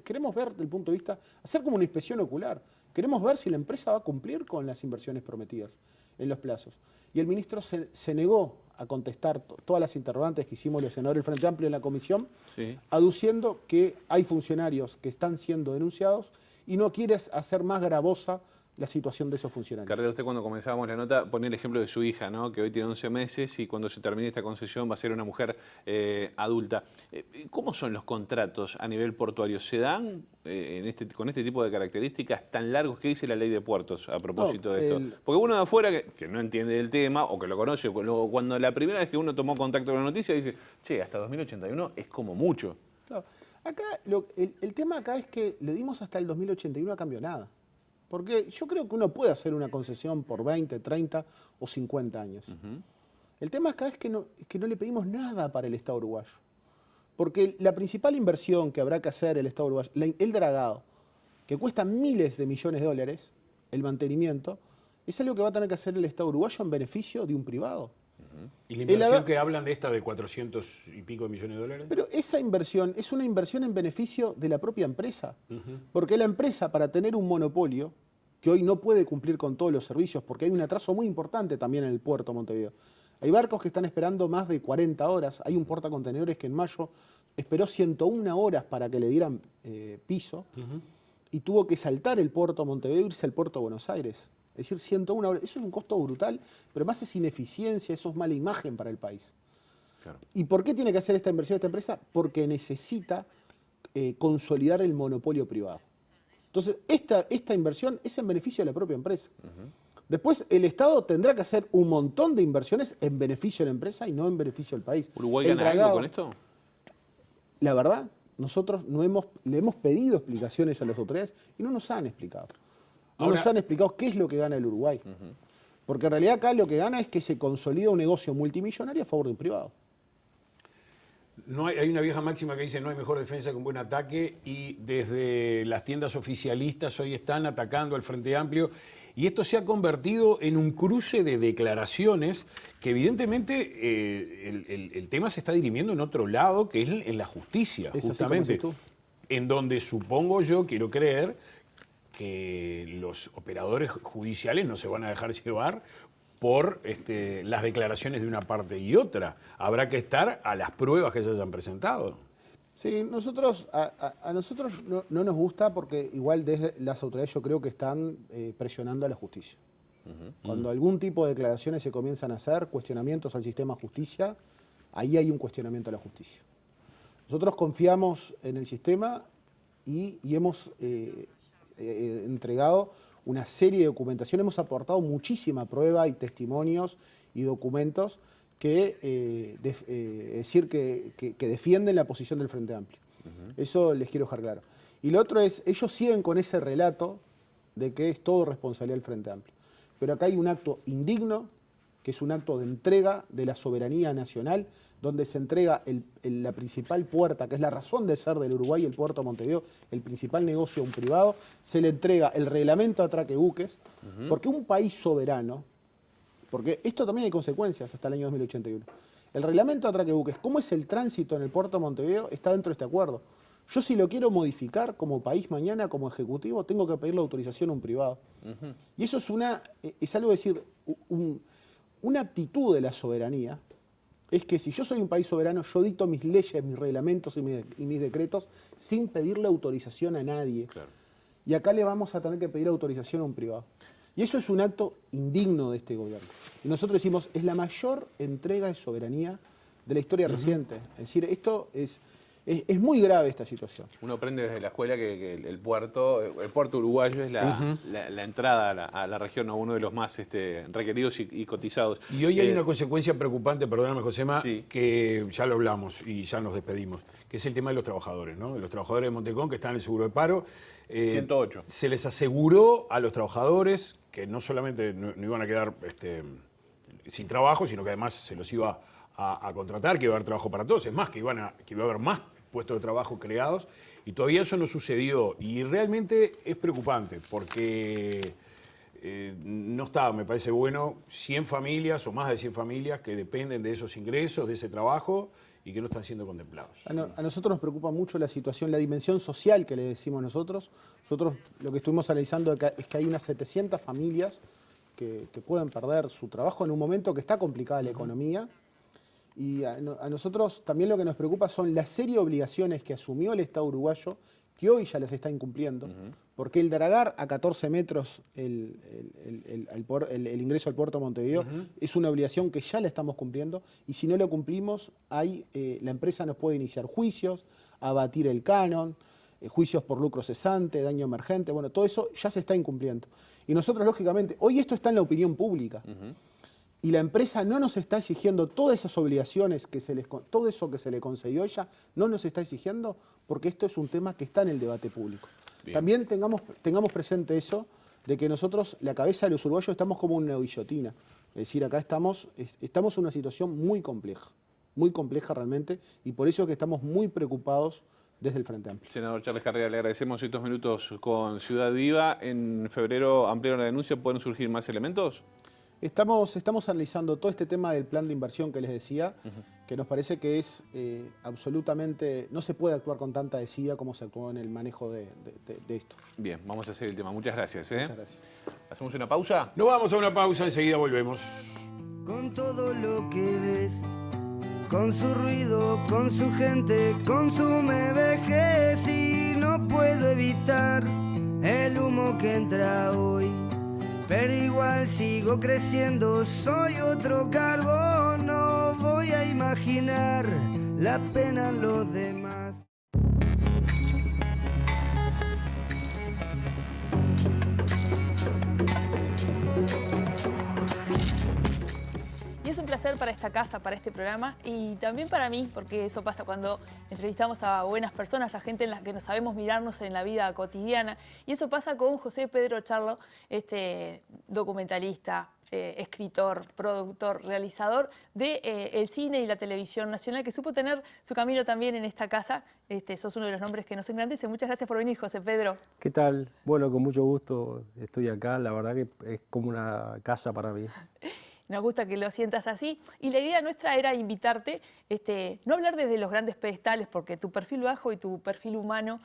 queremos ver desde el punto de vista, hacer como una inspección ocular, queremos ver si la empresa va a cumplir con las inversiones prometidas en los plazos. Y el ministro se negó a contestar todas las interrogantes que hicimos los senadores del Frente Amplio en la comisión, aduciendo que hay funcionarios que están siendo denunciados y no quiere hacer más gravosa la situación de esos funcionarios. Carrera, usted cuando comenzábamos la nota ponía el ejemplo de su hija, ¿no? Que hoy tiene 11 meses y cuando se termine esta concesión va a ser una mujer adulta. ¿Cómo son los contratos a nivel portuario? ¿Se dan con este tipo de características tan largos? ¿Qué dice la ley de puertos a propósito de esto? Porque uno de afuera que no entiende del tema o que lo conoce, cuando la primera vez que uno tomó contacto con la noticia dice, che, hasta 2081 es como mucho. Claro. Acá, el tema acá es que le dimos hasta el 2081 a cambio nada. Porque yo creo que uno puede hacer una concesión por 20, 30 o 50 años. El tema acá es que no le pedimos nada para el Estado uruguayo. Porque la principal inversión que habrá que hacer el Estado uruguayo, el dragado, que cuesta miles de millones de dólares, el mantenimiento, es algo que va a tener que hacer el Estado uruguayo en beneficio de un privado. ¿Y la inversión que hablan de esta de 400 y pico de millones de dólares? Pero esa inversión es una inversión en beneficio de la propia empresa. Porque la empresa, para tener un monopolio, que hoy no puede cumplir con todos los servicios, porque hay un atraso muy importante también en el puerto de Montevideo. Hay barcos que están esperando más de 40 horas. Hay un portacontenedores que en mayo esperó 101 horas para que le dieran piso y tuvo que saltar el puerto de Montevideo e irse al puerto de Buenos Aires. Es decir, 101 horas. Eso es un costo brutal, pero más es ineficiencia, eso es mala imagen para el país. Claro. ¿Y por qué tiene que hacer esta inversión esta empresa? Porque necesita consolidar el monopolio privado. Entonces, esta inversión es en beneficio de la propia empresa. Después, el Estado tendrá que hacer un montón de inversiones en beneficio de la empresa y no en beneficio del país. ¿Uruguay gana algo con esto? La verdad, nosotros le hemos pedido explicaciones a las autoridades y no nos han explicado. No nos han explicado qué es lo que gana el Uruguay. Porque en realidad acá lo que gana es que se consolida un negocio multimillonario a favor de un privado. No hay una vieja máxima que dice no hay mejor defensa que un buen ataque, y desde las tiendas oficialistas hoy están atacando al Frente Amplio, y esto se ha convertido en un cruce de declaraciones que evidentemente el tema se está dirimiendo en otro lado, que es en la justicia, Es así como justamente, dices tú. en donde supongo yo, quiero creer, que los operadores judiciales no se van a dejar llevar por las declaraciones de una parte y otra. Habrá que estar a las pruebas que se hayan presentado. Sí, a nosotros no nos gusta porque igual desde las autoridades yo creo que están presionando a la justicia. Cuando algún tipo de declaraciones se comienzan a hacer, cuestionamientos al sistema de justicia, ahí hay un cuestionamiento a la justicia. Nosotros confiamos en el sistema y hemos entregado una serie de documentación, hemos aportado muchísima prueba y testimonios y documentos que defienden la posición del Frente Amplio. Eso les quiero dejar claro. Y lo otro es, ellos siguen con ese relato de que es todo responsabilidad del Frente Amplio. Pero acá hay un acto indigno, que es un acto de entrega de la soberanía nacional, donde se entrega la principal puerta, que es la razón de ser del Uruguay, el puerto de Montevideo, el principal negocio a un privado, se le entrega el reglamento de atraque buques, porque un país soberano, porque esto también hay consecuencias hasta el año 2081, el reglamento de atraque buques, cómo es el tránsito en el puerto de Montevideo, está dentro de este acuerdo. Yo si lo quiero modificar como país mañana, como ejecutivo, tengo que pedir la autorización a un privado. Y eso es algo de decir, una aptitud de la soberanía, es que si yo soy un país soberano, yo dicto mis leyes, mis reglamentos y mis decretos sin pedirle autorización a nadie. Claro. Y acá le vamos a tener que pedir autorización a un privado. Y eso es un acto indigno de este gobierno. Y nosotros decimos, es la mayor entrega de soberanía de la historia reciente. Es decir, esto es muy grave esta situación. Uno aprende desde la escuela que el puerto uruguayo es la entrada a la región, uno de los más requeridos y cotizados. Y hoy hay una consecuencia preocupante, perdóname Josema, Sí. que ya lo hablamos y ya nos despedimos, que es el tema de los trabajadores, ¿no? De los trabajadores de Montecón que están en el seguro de paro. 108. Se les aseguró a los trabajadores que no solamente no iban a quedar sin trabajo, sino que además se los iba a contratar, que iba a haber trabajo para todos. Es más, que iba a haber más puestos de trabajo creados, y todavía eso no sucedió. Y realmente es preocupante, porque no está, me parece bueno, 100 familias o más de 100 familias que dependen de esos ingresos, de ese trabajo, y que no están siendo contemplados. A nosotros nos preocupa mucho la situación, la dimensión social que le decimos nosotros. Nosotros lo que estuvimos analizando es que hay unas 700 familias que pueden perder su trabajo en un momento que está complicada la economía. Y a nosotros también lo que nos preocupa son la serie de obligaciones que asumió el Estado uruguayo, que hoy ya las está incumpliendo, porque el dragar a 14 metros el ingreso al puerto de Montevideo es una obligación que ya la estamos cumpliendo, y si no lo cumplimos, la empresa nos puede iniciar juicios, abatir el canon, juicios por lucro cesante, daño emergente, bueno, todo eso ya se está incumpliendo. Y nosotros, lógicamente, hoy esto está en la opinión pública. Y la empresa no nos está exigiendo todas esas obligaciones, todo eso que se le concedió a ella, no nos está exigiendo, porque esto es un tema que está en el debate público. Bien. También tengamos presente eso, de que nosotros, la cabeza de los uruguayos, estamos como una guillotina. Es decir, acá estamos en una situación muy compleja realmente, y por eso es que estamos muy preocupados desde el Frente Amplio. Senador Charles Carrera, le agradecemos estos minutos con Ciudad Viva. En febrero ampliaron la denuncia, ¿pueden surgir más elementos? Estamos analizando todo este tema del plan de inversión que les decía, que nos parece que es absolutamente... No se puede actuar con tanta desidia como se actuó en el manejo de esto. Bien, vamos a hacer el tema. Muchas gracias. Muchas gracias. ¿Hacemos una pausa? Nos vamos a una pausa, enseguida volvemos. Con todo lo que ves, con su ruido, con su gente, consume vejez y no puedo evitar el humo que entra hoy. Pero igual sigo creciendo, soy otro carbón, no voy a imaginar la pena en los demás. Y es un placer para esta casa, para este programa y también para mí, porque eso pasa cuando entrevistamos a buenas personas, a gente en la que nos sabemos mirarnos en la vida cotidiana. Y eso pasa con José Pedro Charlo, documentalista, escritor, productor, realizador de el cine y la televisión nacional, que supo tener su camino también en esta casa. Sos uno de los nombres que nos engrandece. Muchas gracias por venir, José Pedro. ¿Qué tal? Bueno, con mucho gusto estoy acá. La verdad que es como una casa para mí. Nos gusta que lo sientas así. Y la idea nuestra era invitarte, no hablar desde los grandes pedestales, porque tu perfil bajo y tu perfil humano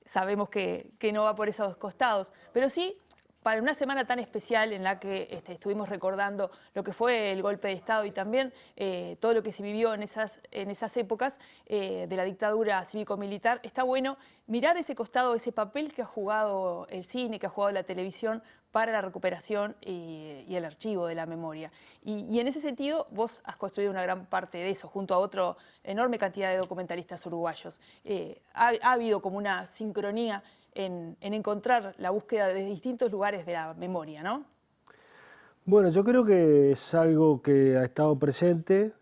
sabemos que no va por esos costados, pero sí para una semana tan especial en la que estuvimos recordando lo que fue el golpe de Estado y también todo lo que se vivió en esas épocas de la dictadura cívico-militar, está bueno mirar ese costado, ese papel que ha jugado el cine, que ha jugado la televisión para la recuperación y el archivo de la memoria. Y en ese sentido, vos has construido una gran parte de eso, junto a otra enorme cantidad de documentalistas uruguayos. Ha habido como una sincronía en encontrar la búsqueda de distintos lugares de la memoria, ¿no? Bueno, yo creo que es algo que ha estado presente,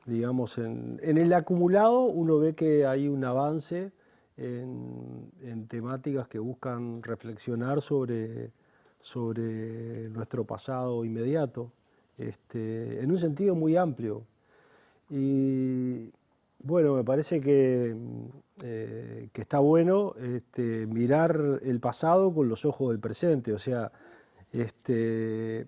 digamos, en el acumulado uno ve que hay un avance en temáticas que buscan reflexionar sobre nuestro pasado inmediato, en un sentido muy amplio. Y bueno, me parece que está bueno mirar el pasado con los ojos del presente, o sea, qué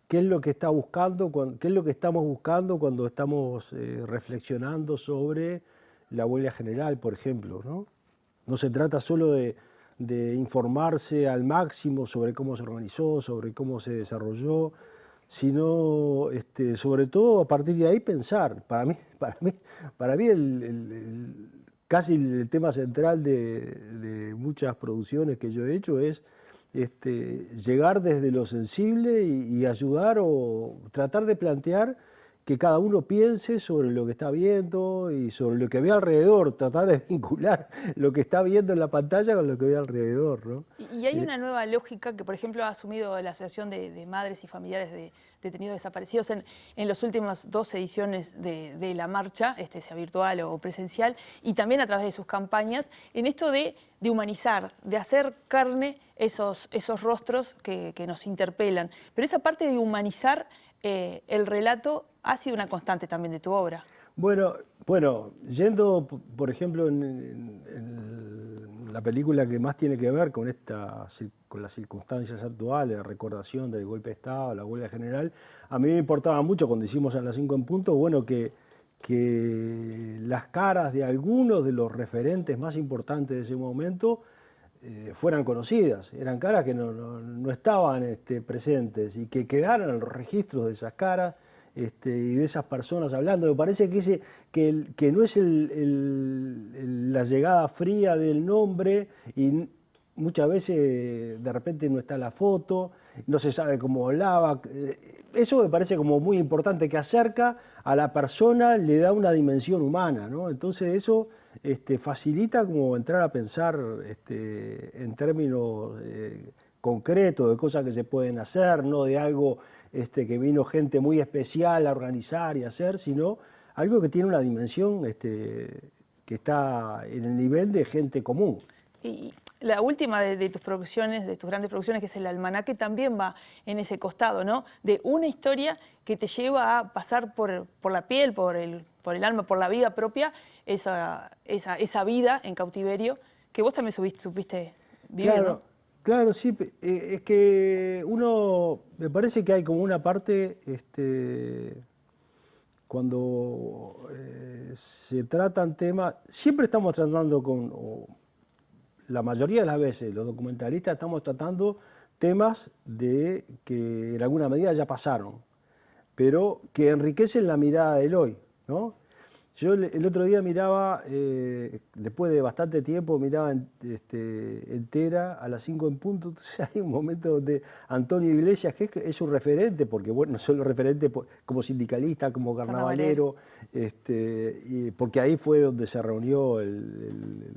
es lo que está buscando, qué es lo que estamos buscando cuando estamos reflexionando sobre la huelga general, por ejemplo, ¿no? No se trata solo de informarse al máximo sobre cómo se organizó, sobre cómo se desarrolló, sino sobre todo a partir de ahí pensar. Para mí casi el tema central de muchas producciones que yo he hecho es llegar desde lo sensible y ayudar o tratar de plantear que cada uno piense sobre lo que está viendo y sobre lo que ve alrededor, tratar de vincular lo que está viendo en la pantalla con lo que ve alrededor, ¿no? Y hay una nueva lógica que, por ejemplo, ha asumido la Asociación de Madres y Familiares de Detenidos Desaparecidos en las últimas 2 ediciones de la marcha, sea virtual o presencial, y también a través de sus campañas, en esto de humanizar, de hacer carne esos rostros que nos interpelan. Pero esa parte de humanizar el relato ha sido una constante también de tu obra. Bueno, yendo, por ejemplo, en la película que más tiene que ver con las circunstancias actuales, la recordación del golpe de Estado, la huelga general, a mí me importaba mucho cuando hicimos a las 5 en punto, bueno, que las caras de algunos de los referentes más importantes de ese momento fueran conocidas, eran caras que no estaban presentes y que quedaran en los registros de esas caras y de esas personas hablando. Me parece que no es la llegada fría del nombre y muchas veces de repente no está la foto, no se sabe cómo hablaba. Eso me parece como muy importante, que acerca a la persona, le da una dimensión humana, ¿no? Entonces eso facilita como entrar a pensar en términos concretos de cosas que se pueden hacer, no de algo que vino gente muy especial a organizar y hacer, sino algo que tiene una dimensión que está en el nivel de gente común. Y la última de tus producciones, de tus grandes producciones, que es El Almanaque, también va en ese costado, ¿no? De una historia que te lleva a pasar por la piel, por el alma, por la vida propia, esa vida en cautiverio, que vos también supiste vivir, claro, ¿no? Claro, sí, es que me parece que hay como una parte, cuando se tratan temas, siempre estamos tratando la mayoría de las veces, los documentalistas estamos tratando temas que en alguna medida ya pasaron, pero que enriquecen la mirada del hoy, ¿no? Yo el otro día miraba, después de bastante tiempo, miraba entera a las 5 en punto. Entonces hay un momento donde Antonio Iglesias, que es un referente, porque bueno, no solo referente como sindicalista, como carnavalero, porque ahí fue donde se reunió el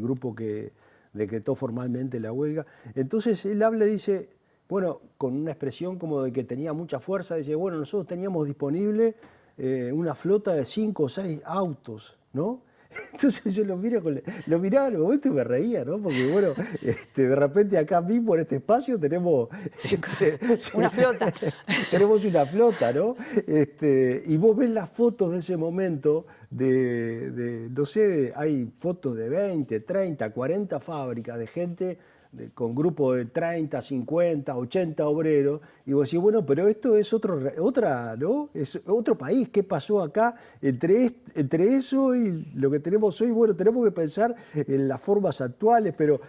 grupo que decretó formalmente la huelga. Entonces él habla y dice, bueno, con una expresión como de que tenía mucha fuerza, dice, bueno, nosotros teníamos disponible una flota de 5 o 6 autos, ¿no? Entonces yo lo miraba en el momento y me reía, ¿no? Porque bueno, de repente acá mismo en este espacio tenemos una flota. Tenemos una flota, ¿no? Y vos ves las fotos de ese momento no sé, hay fotos de 20, 30, 40 fábricas de gente con grupos de 30, 50, 80 obreros, y vos decís, bueno, pero esto es ¿no? Es otro país. ¿Qué pasó acá entre eso y lo que tenemos hoy? Bueno, tenemos que pensar en las formas actuales, pero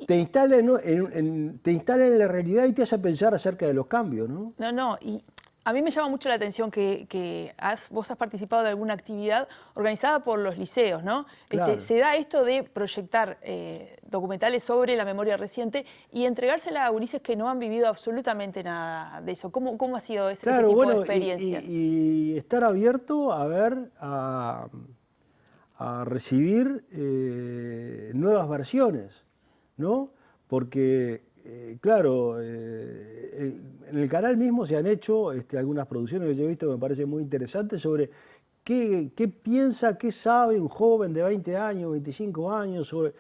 te instala en la realidad y te hace pensar acerca de los cambios, ¿no? No, y a mí me llama mucho la atención que vos has participado de alguna actividad organizada por los liceos, ¿no? Claro. Se da esto de proyectar documentales sobre la memoria reciente y entregársela a gurises que no han vivido absolutamente nada de eso. ¿Cómo ha sido ese tipo de experiencias? Y estar abierto a ver, a recibir nuevas versiones, ¿no? Porque, claro, en el canal mismo se han hecho algunas producciones que yo he visto que me parecen muy interesantes sobre qué piensa, qué sabe un joven de 20 años, 25 años sobre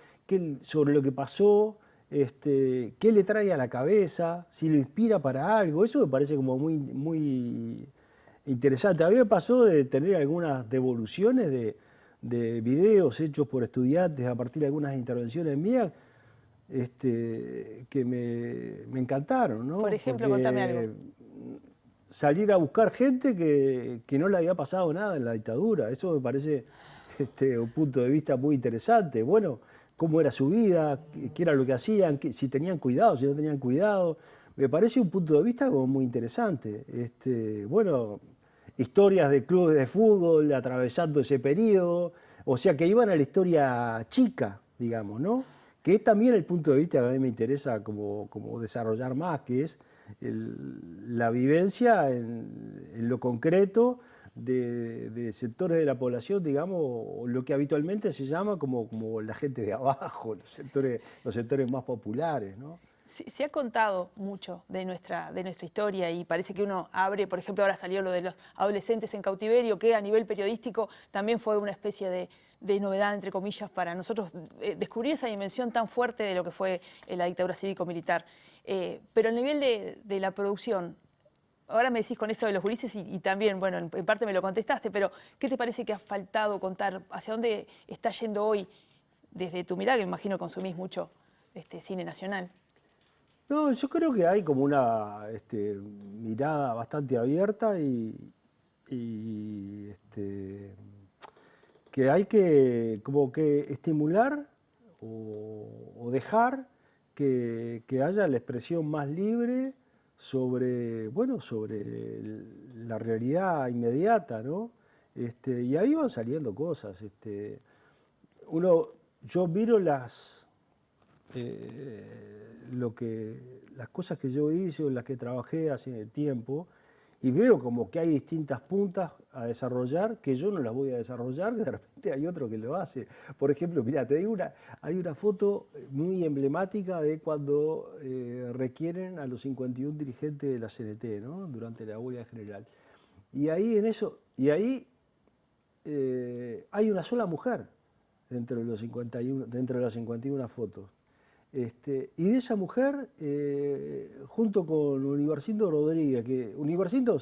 lo que pasó, qué le trae a la cabeza, si lo inspira para algo. Eso me parece como muy, muy interesante. A mí me pasó de tener algunas devoluciones de videos hechos por estudiantes a partir de algunas intervenciones mías, que me encantaron, ¿no? Por ejemplo, porque contame algo. Salir a buscar gente que no le había pasado nada en la dictadura, eso me parece un punto de vista muy interesante. Bueno, cómo era su vida, qué era lo que hacían, si tenían cuidado, si no tenían cuidado. Me parece un punto de vista como muy interesante. Bueno, historias de clubes de fútbol atravesando ese periodo, o sea, que iban a la historia chica, digamos, ¿no? Que es también el punto de vista que a mí me interesa como desarrollar más, que es la vivencia en lo concreto de sectores de la población, digamos, o lo que habitualmente se llama como la gente de abajo, los sectores más populares, ¿no? Se ha contado mucho de nuestra historia y parece que uno abre, por ejemplo, ahora salió lo de los adolescentes en cautiverio, que a nivel periodístico también fue una especie de novedad, entre comillas, para nosotros descubrir esa dimensión tan fuerte de lo que fue la dictadura cívico-militar. Pero a nivel de la producción, ahora me decís con esto de los gurises y también, bueno, en parte me lo contestaste, pero ¿qué te parece que ha faltado contar? ¿Hacia dónde está yendo hoy desde tu mirada, que me imagino consumís mucho cine nacional? No, yo creo que hay como una mirada bastante abierta y que hay que como que estimular o dejar que haya la expresión más libre sobre la realidad inmediata, ¿no? Y ahí van saliendo cosas. Yo miro las cosas que yo hice o las que trabajé hace tiempo y veo como que hay distintas puntas a desarrollar que yo no las voy a desarrollar, de repente hay otro que lo hace. Por ejemplo, mirá, hay una foto muy emblemática de cuando requieren a los 51 dirigentes de la CNT, ¿no? Durante la huelga general. Y ahí hay una sola mujer dentro de las 51 fotos. Y de esa mujer, junto con Universindo Rodríguez, Universindo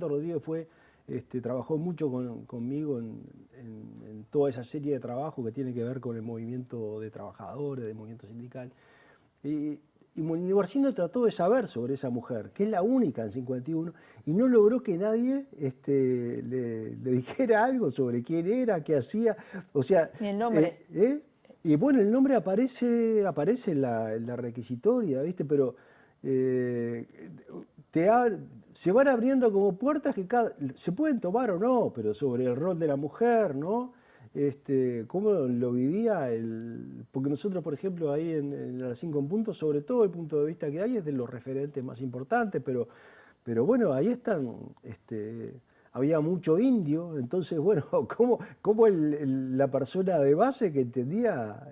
Rodríguez fue trabajó mucho conmigo en toda esa serie de trabajo que tiene que ver con el movimiento de trabajadores, del movimiento sindical. Y Guarcino trató de saber sobre esa mujer, que es la única en 51, y no logró que nadie le dijera algo sobre quién era, qué hacía. O sea, ni el nombre. Y bueno, el nombre aparece en la requisitoria, ¿viste? Pero se van abriendo como puertas que se pueden tomar o no, pero sobre el rol de la mujer, ¿no? Cómo lo vivía, porque nosotros, por ejemplo, ahí en las 5 en punto, sobre todo el punto de vista que hay es de los referentes más importantes, pero bueno, ahí están, había mucho indio, entonces, bueno, cómo la persona de base que entendía,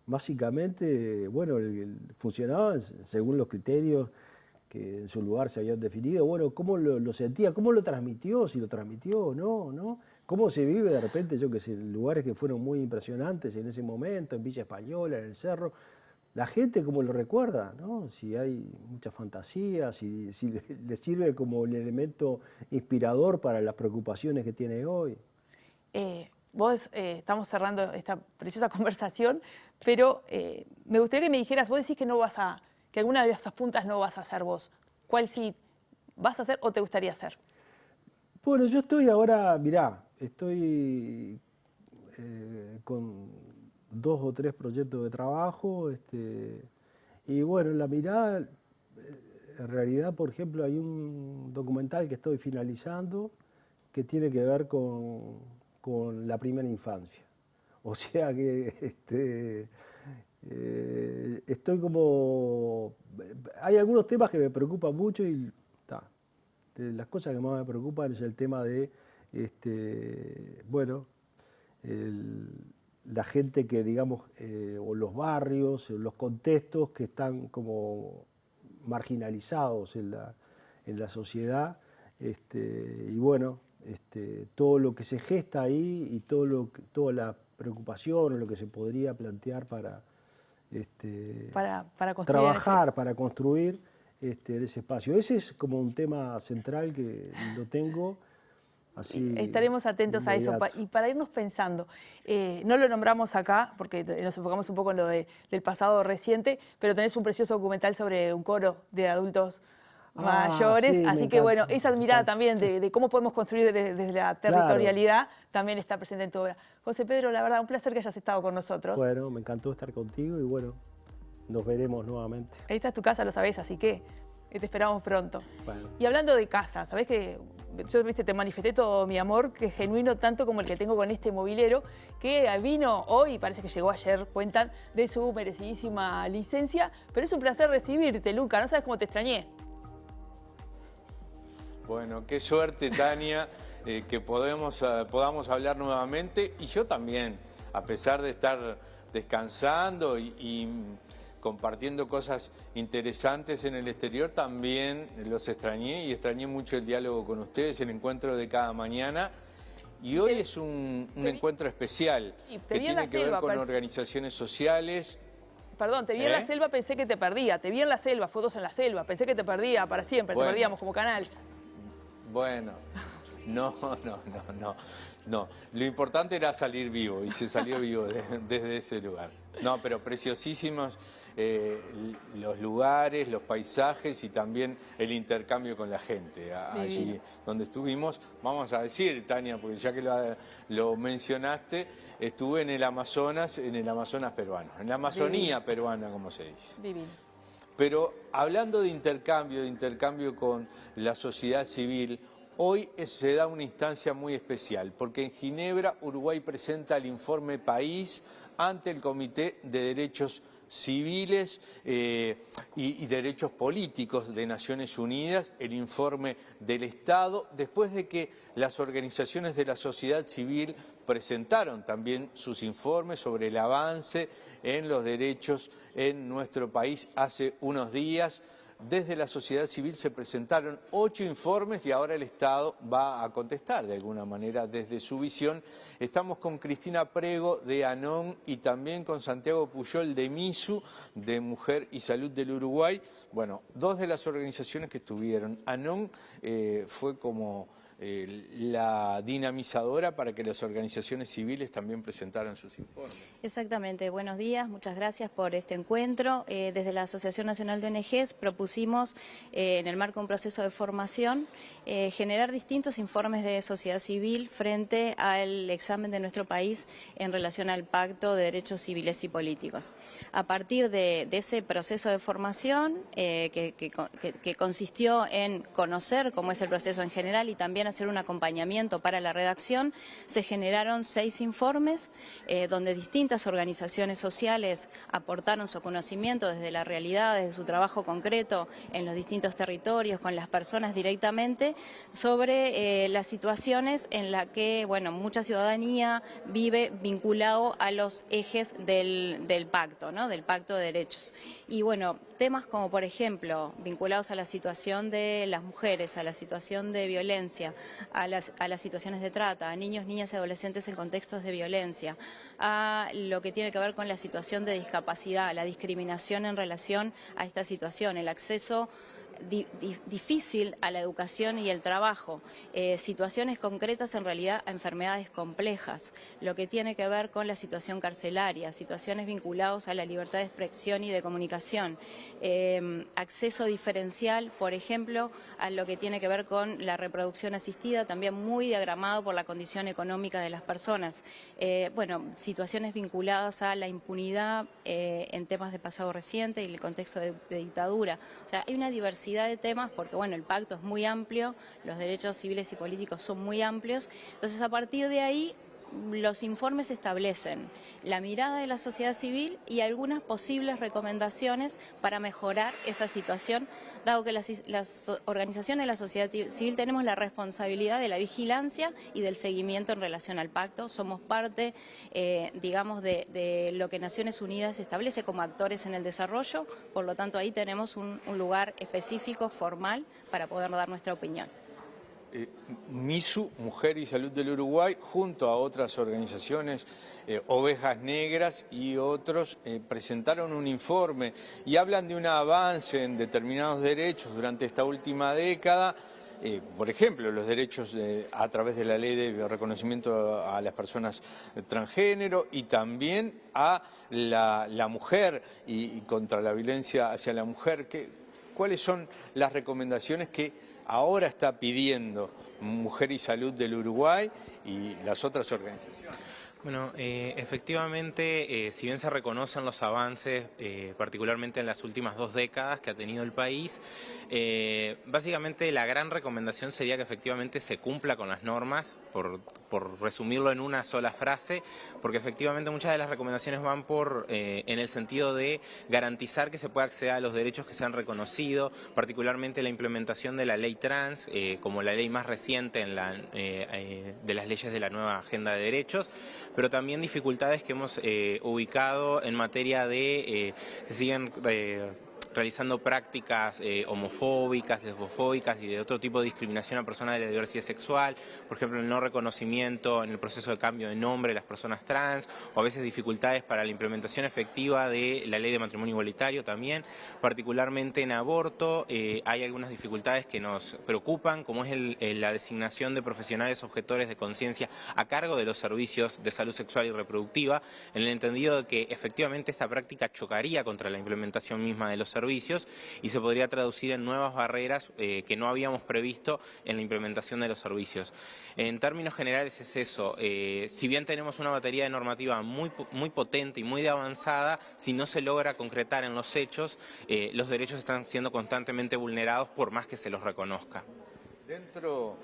básicamente, bueno, funcionaba según los criterios que en su lugar se habían definido, bueno, cómo lo sentía, cómo lo transmitió, si lo transmitió o no, ¿no? Cómo se vive de repente, yo que sé, en lugares que fueron muy impresionantes en ese momento, en Villa Española, en el Cerro, la gente cómo lo recuerda, ¿no? Si hay mucha fantasía, si le sirve como un elemento inspirador para las preocupaciones que tiene hoy. Estamos cerrando esta preciosa conversación, pero me gustaría que me dijeras, vos decís que que alguna de esas puntas no vas a hacer vos. ¿Cuál sí vas a hacer o te gustaría hacer? Bueno, yo estoy ahora, mirá, estoy con 2 o 3 proyectos de trabajo, y bueno, la mirada, en realidad, por ejemplo, hay un documental que estoy finalizando que tiene que ver con la primera infancia. O sea que estoy como... Hay algunos temas que me preocupan mucho y de las cosas que más me preocupan es el tema de, bueno, la gente que, digamos, o los barrios, los contextos que están como marginalizados en la sociedad, y bueno, todo lo que se gesta ahí y toda la preocupación o lo que se podría plantear para construir trabajar, para construir ese espacio. Ese es como un tema central que lo tengo. Así, estaremos atentos a eso. Y para irnos pensando, no lo nombramos acá porque nos enfocamos un poco en lo del pasado reciente, pero tenés un precioso documental sobre un coro de adultos mayores, sí, así que bueno, esa mirada también de cómo podemos construir desde la territorialidad también está presente en tu obra. José Pedro, la verdad, un placer que hayas estado con nosotros. Bueno, me encantó estar contigo y bueno, nos veremos nuevamente. Ahí está tu casa, lo sabés, así que te esperamos pronto. Bueno. Y hablando de casa, ¿sabés que yo te manifesté todo mi amor, que es genuino tanto como el que tengo con este mobilero, que vino hoy, parece que llegó ayer, cuentan, de su merecidísima licencia, pero es un placer recibirte, Luca, no sabes cómo te extrañé. Bueno, qué suerte, Tania, que podamos hablar nuevamente, y yo también, a pesar de estar descansando y compartiendo cosas interesantes en el exterior, también los extrañé y extrañé mucho el diálogo con ustedes, el encuentro de cada mañana. Y hoy es un encuentro especial que tiene que ver con organizaciones sociales. Perdón, te vi en la selva, pensé que te perdía. Te vi en la selva, fotos en la selva, pensé que te perdía para siempre, bueno, te perdíamos como canal. Bueno, no. Lo importante era salir vivo y se salió vivo desde ese lugar. No, pero preciosísimos los lugares, los paisajes y también el intercambio con la gente. Allí donde estuvimos, vamos a decir, Tania, porque ya que lo mencionaste, estuve en el Amazonas peruano, en la Amazonía peruana, como se dice. Divino. Pero hablando de intercambio con la sociedad civil, hoy se da una instancia muy especial, porque en Ginebra, Uruguay presenta el informe País ante el Comité de Derechos Civiles y Derechos Políticos de Naciones Unidas, el informe del Estado, después de que las organizaciones de la sociedad civil presentaron también sus informes sobre el avance en los derechos en nuestro país hace unos días. Desde la sociedad civil se presentaron 8 informes y ahora el Estado va a contestar de alguna manera desde su visión. Estamos con Cristina Prego de ANON y también con Santiago Puyol de MISU, de Mujer y Salud del Uruguay. Bueno, 2 de las organizaciones que estuvieron. ANON fue como la dinamizadora para que las organizaciones civiles también presentaran sus informes. Exactamente, buenos días, muchas gracias por este encuentro. Desde la Asociación Nacional de ONGs propusimos, en el marco de un proceso de formación, generar distintos informes de sociedad civil frente al examen de nuestro país en relación al Pacto de Derechos Civiles y Políticos. A partir de ese proceso de formación, que consistió en conocer cómo es el proceso en general y también hacer un acompañamiento para la redacción, se generaron 6 informes donde distintas organizaciones sociales aportaron su conocimiento desde la realidad, desde su trabajo concreto en los distintos territorios, con las personas directamente, sobre las situaciones en las que, bueno, mucha ciudadanía vive vinculado a los ejes del pacto, ¿no? Del Pacto de Derechos. Y bueno, temas como, por ejemplo, vinculados a la situación de las mujeres, a la situación de violencia, a las situaciones de trata, a niños, niñas y adolescentes en contextos de violencia, a lo que tiene que ver con la situación de discapacidad, la discriminación en relación a esta situación, el acceso difícil a la educación y el trabajo, situaciones concretas en realidad a enfermedades complejas, lo que tiene que ver con la situación carcelaria, situaciones vinculadas a la libertad de expresión y de comunicación, acceso diferencial, por ejemplo, a lo que tiene que ver con la reproducción asistida, también muy diagramado por la condición económica de las personas, bueno, situaciones vinculadas a la impunidad en temas de pasado reciente y el contexto de dictadura. O sea, hay una diversidad de temas porque, bueno, el pacto es muy amplio, los derechos civiles y políticos son muy amplios, entonces a partir de ahí los informes establecen la mirada de la sociedad civil y algunas posibles recomendaciones para mejorar esa situación, dado que las organizaciones de la sociedad civil tenemos la responsabilidad de la vigilancia y del seguimiento en relación al pacto. Somos parte, digamos, de lo que Naciones Unidas establece como actores en el desarrollo, por lo tanto ahí tenemos un lugar específico, formal, para poder dar nuestra opinión. MISU, Mujer y Salud del Uruguay, junto a otras organizaciones, Ovejas Negras y otros, presentaron un informe y hablan de un avance en determinados derechos durante esta última década. Por ejemplo, los derechos a través de la ley de reconocimiento a las personas transgénero y también a la mujer y contra la violencia hacia la mujer. ¿Cuáles son las recomendaciones que ahora está pidiendo Mujer y Salud del Uruguay y las otras organizaciones? Bueno, efectivamente, si bien se reconocen los avances, particularmente en las últimas 2 décadas que ha tenido el país, básicamente la gran recomendación sería que efectivamente se cumpla con las normas, por resumirlo en una sola frase, porque efectivamente muchas de las recomendaciones van en el sentido de garantizar que se pueda acceder a los derechos que se han reconocido, particularmente la implementación de la ley trans, como la ley más reciente de las leyes de la nueva agenda de derechos, pero también dificultades que hemos ubicado en materia de que siguen realizando prácticas homofóbicas, lesbofóbicas y de otro tipo de discriminación a personas de la diversidad sexual, por ejemplo, el no reconocimiento en el proceso de cambio de nombre de las personas trans, o a veces dificultades para la implementación efectiva de la ley de matrimonio igualitario también, particularmente en aborto. Hay algunas dificultades que nos preocupan, como es la designación de profesionales objetores de conciencia a cargo de los servicios de salud sexual y reproductiva, en el entendido de que efectivamente esta práctica chocaría contra la implementación misma de los servicios y se podría traducir en nuevas barreras que no habíamos previsto en la implementación de los servicios. En términos generales es eso, si bien tenemos una batería de normativa muy potente y muy avanzada, si no se logra concretar en los hechos, los derechos están siendo constantemente vulnerados por más que se los reconozca. Dentro,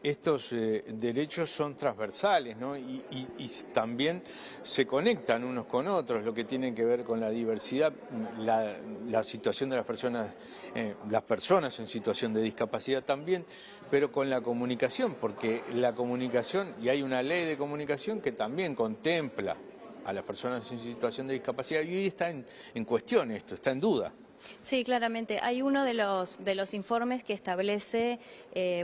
estos derechos son transversales, ¿no? Y también se conectan unos con otros, lo que tiene que ver con la diversidad, la situación de las personas en situación de discapacidad también, pero con la comunicación, porque la comunicación, y hay una ley de comunicación que también contempla a las personas en situación de discapacidad, y hoy está en cuestión esto, está en duda. Sí, claramente. Hay uno de los informes que establece,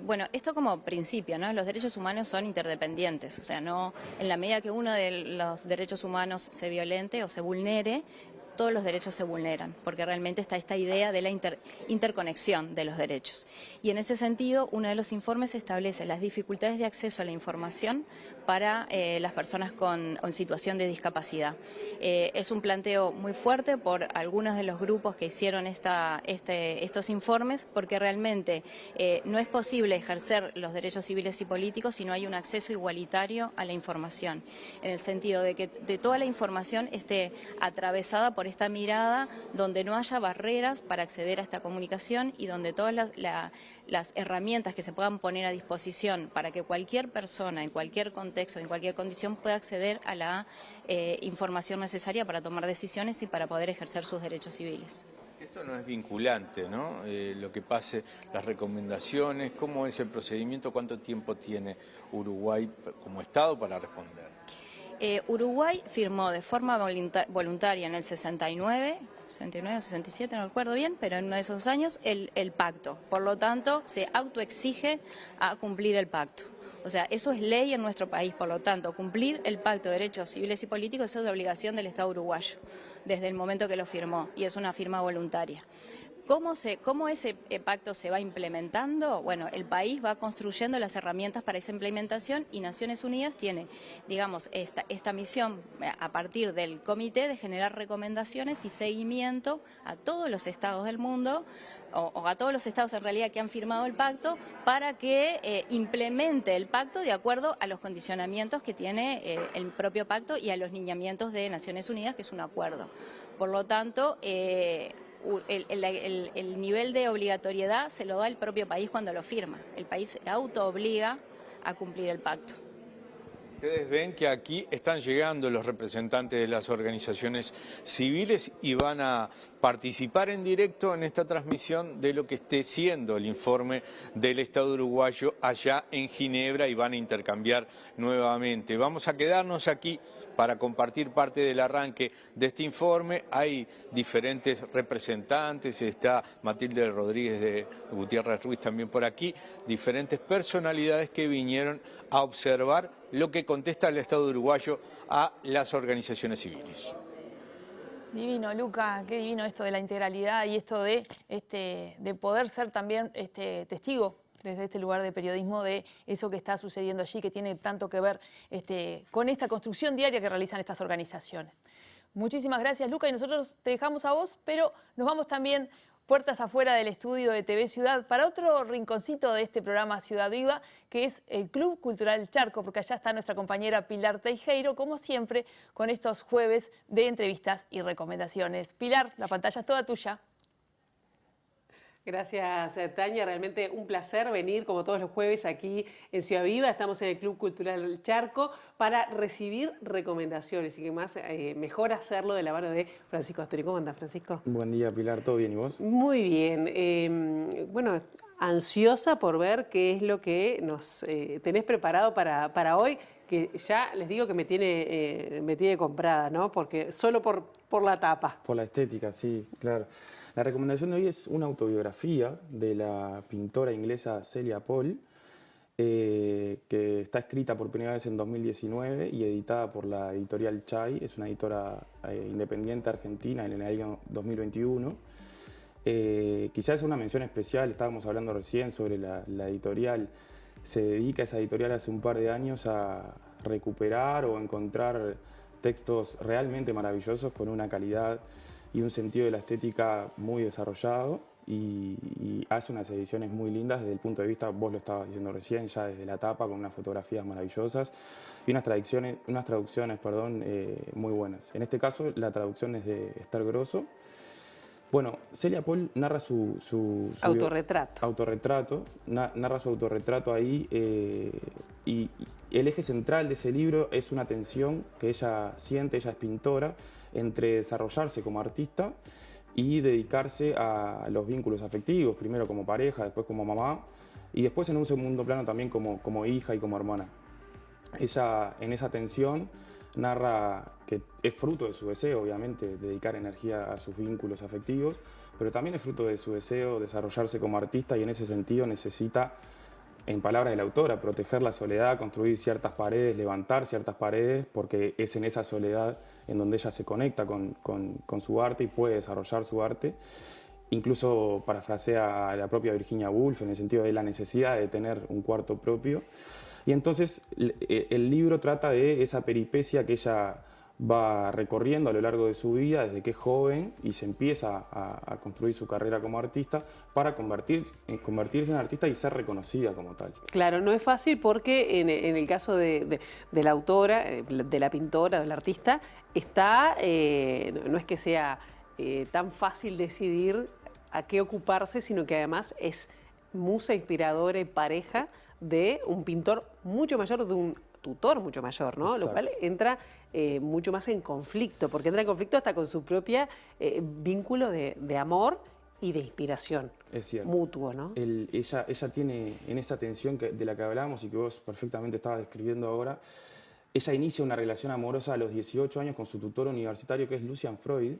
bueno, esto como principio, ¿no? Los derechos humanos son interdependientes, o sea, no, en la medida que uno de los derechos humanos se violente o se vulnere, todos los derechos se vulneran, porque realmente está esta idea de la interconexión de los derechos. Y en ese sentido, uno de los informes establece las dificultades de acceso a la información para las personas en situación de discapacidad. Es un planteo muy fuerte por algunos de los grupos que hicieron estos informes, porque realmente no es posible ejercer los derechos civiles y políticos si no hay un acceso igualitario a la información, en el sentido de que toda la información esté atravesada por esta mirada donde no haya barreras para acceder a esta comunicación y donde todas las herramientas que se puedan poner a disposición para que cualquier persona en cualquier contexto, en cualquier condición pueda acceder a la información necesaria para tomar decisiones y para poder ejercer sus derechos civiles. Esto no es vinculante, ¿no? Lo que pase, las recomendaciones, ¿cómo es el procedimiento? ¿Cuánto tiempo tiene Uruguay como Estado para responder? Uruguay firmó de forma voluntaria en el 69 o 67, no recuerdo bien, pero en uno de esos años, el pacto. Por lo tanto, se autoexige a cumplir el pacto. O sea, eso es ley en nuestro país, por lo tanto, cumplir el Pacto de Derechos Civiles y Políticos eso es de obligación del Estado uruguayo, desde el momento que lo firmó, y es una firma voluntaria. ¿Cómo ese pacto se va implementando? Bueno, el país va construyendo las herramientas para esa implementación y Naciones Unidas tiene, digamos, esta misión a partir del comité de generar recomendaciones y seguimiento a todos los estados del mundo, o a todos los estados en realidad que han firmado el pacto, para que implemente el pacto de acuerdo a los condicionamientos que tiene el propio pacto y a los lineamientos de Naciones Unidas, que es un acuerdo. Por lo tanto, el nivel de obligatoriedad se lo da el propio país cuando lo firma. El país se autoobliga a cumplir el pacto. Ustedes ven que aquí están llegando los representantes de las organizaciones civiles y van a participar en directo en esta transmisión de lo que esté siendo el informe del Estado uruguayo allá en Ginebra y van a intercambiar nuevamente. Vamos a quedarnos aquí para compartir parte del arranque de este informe. Hay diferentes representantes, está Matilde Rodríguez de Gutiérrez Ruiz también por aquí, diferentes personalidades que vinieron a observar lo que contesta el Estado uruguayo a las organizaciones civiles. Divino, Luca, qué divino esto de la integralidad y esto de poder ser también testigo desde este lugar de periodismo de eso que está sucediendo allí, que tiene tanto que ver con esta construcción diaria que realizan estas organizaciones. Muchísimas gracias, Luca, y nosotros te dejamos a vos, pero nos vamos también puertas afuera del estudio de TV Ciudad para otro rinconcito de este programa Ciudad Viva, que es el Club Cultural Charco, porque allá está nuestra compañera Pilar Teijeiro, como siempre, con estos jueves de entrevistas y recomendaciones. Pilar, la pantalla es toda tuya. Gracias, Tania. Realmente un placer venir, como todos los jueves, aquí en Ciudad Viva. Estamos en el Club Cultural Charco para recibir recomendaciones y que más mejor hacerlo de la mano de Francisco Astori. ¿Cómo andás, Francisco? Buen día, Pilar. ¿Todo bien? ¿Y vos? Muy bien. Bueno, ansiosa por ver qué es lo que nos tenés preparado para hoy, que ya les digo que me tiene comprada, ¿no? Porque solo por la tapa. Por la estética, sí, claro. La recomendación de hoy es una autobiografía de la pintora inglesa Celia Paul, que está escrita por primera vez en 2019 y editada por la editorial Chay. Es una editora independiente argentina en el año 2021. Quizás es una mención especial, estábamos hablando recién sobre la editorial. Se dedica esa editorial hace un par de años a recuperar o encontrar textos realmente maravillosos con una calidad y un sentido de la estética muy desarrollado y hace unas ediciones muy lindas desde el punto de vista, vos lo estabas diciendo recién, ya desde la tapa con unas fotografías maravillosas y unas traducciones muy buenas. En este caso la traducción es de Esther Grosso. Bueno, Celia Paul narra su autorretrato, narra su autorretrato ahí y el eje central de ese libro es una tensión que ella siente, ella es pintora, entre desarrollarse como artista y dedicarse a los vínculos afectivos, primero como pareja, después como mamá y después en un segundo plano también como hija y como hermana. Ella en esa tensión narra que es fruto de su deseo, obviamente, dedicar energía a sus vínculos afectivos, pero también es fruto de su deseo desarrollarse como artista y en ese sentido necesita en palabras de la autora, proteger la soledad, construir ciertas paredes, levantar ciertas paredes, porque es en esa soledad en donde ella se conecta con su arte y puede desarrollar su arte. Incluso parafrasea a la propia Virginia Woolf en el sentido de la necesidad de tener un cuarto propio. Y entonces el libro trata de esa peripecia que ella va recorriendo a lo largo de su vida desde que es joven y se empieza a construir su carrera como artista para convertirse en artista y ser reconocida como tal. Claro, no es fácil porque en el caso de la autora, de la pintora, del artista, no es que sea tan fácil decidir a qué ocuparse, sino que además es musa inspiradora y pareja de un pintor mucho mayor, de un tutor mucho mayor, ¿no? Exacto. Lo cual entra mucho más en conflicto, porque entra en conflicto hasta con su propia vínculo de amor y de inspiración. Es cierto. Mutuo, ¿no? Ella tiene en esa tensión de la que hablábamos y que vos perfectamente estabas describiendo ahora, ella inicia una relación amorosa a los 18 años con su tutor universitario, que es Lucian Freud,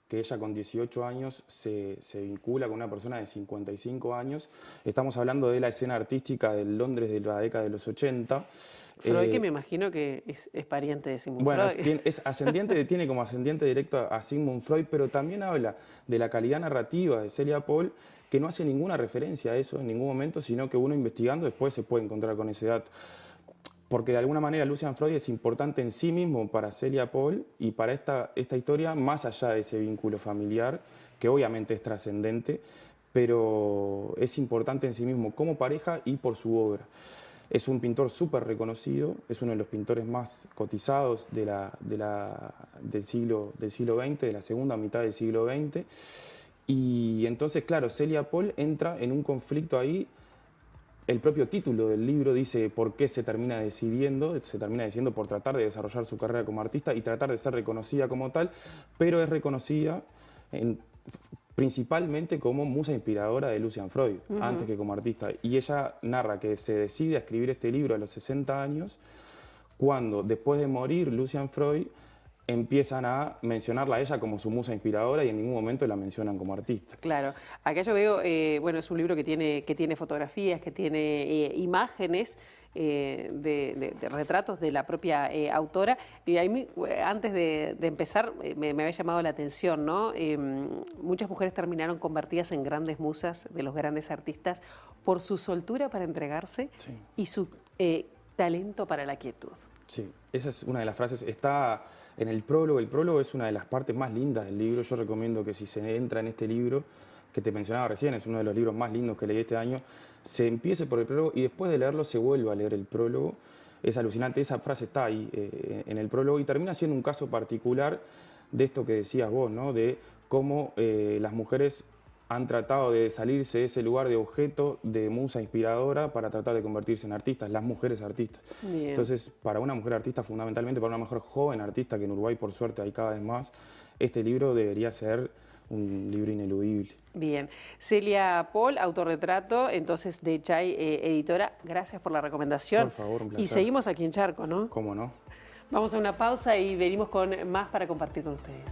que ella con 18 años se vincula con una persona de 55 años. Estamos hablando de la escena artística del Londres de la década de los 80. Freud, que me imagino que es pariente de Sigmund bueno, Freud. es ascendiente, tiene como ascendiente directo a Sigmund Freud, pero también habla de la calidad narrativa de Celia Paul, que no hace ninguna referencia a eso en ningún momento, sino que uno investigando después se puede encontrar con ese dato. Porque de alguna manera Lucian Freud es importante en sí mismo para Celia Paul y para esta historia, más allá de ese vínculo familiar, que obviamente es trascendente, pero es importante en sí mismo como pareja y por su obra. Es un pintor súper reconocido, es uno de los pintores más cotizados del siglo XX, de la segunda mitad del siglo XX. Y entonces, claro, Celia Paul entra en un conflicto ahí. El propio título del libro dice por qué se termina decidiendo por tratar de desarrollar su carrera como artista y tratar de ser reconocida como tal, pero es reconocida principalmente como musa inspiradora de Lucian Freud, antes que como artista. Y ella narra que se decide a escribir este libro a los 60 años, cuando después de morir Lucian Freud, empiezan a mencionarla a ella como su musa inspiradora y en ningún momento la mencionan como artista. Claro, acá yo veo, bueno, es un libro que tiene fotografías, que tiene imágenes de retratos de la propia autora. Y ahí, antes de empezar, me había llamado la atención, ¿no? Muchas mujeres terminaron convertidas en grandes musas de los grandes artistas por su soltura para entregarse y su talento para la quietud. Sí, esa es una de las frases. Está en el prólogo. El prólogo es una de las partes más lindas del libro. Yo recomiendo que si se entra en este libro, que te mencionaba recién, es uno de los libros más lindos que leí este año, se empiece por el prólogo y después de leerlo se vuelva a leer el prólogo. Es alucinante. Esa frase está ahí en el prólogo y termina siendo un caso particular de esto que decías vos, ¿no? De cómo las mujeres han tratado de salirse de ese lugar de objeto, de musa inspiradora, para tratar de convertirse en artistas, las mujeres artistas. Bien. Entonces, para una mujer artista, fundamentalmente para una mujer joven artista, que en Uruguay por suerte hay cada vez más, este libro debería ser un libro ineludible. Bien. Celia Paul, autorretrato, entonces de Chay Editora, gracias por la recomendación. Por favor, un placer. Y seguimos aquí en Charco, ¿no? ¿Cómo no? Vamos a una pausa y venimos con más para compartir con ustedes.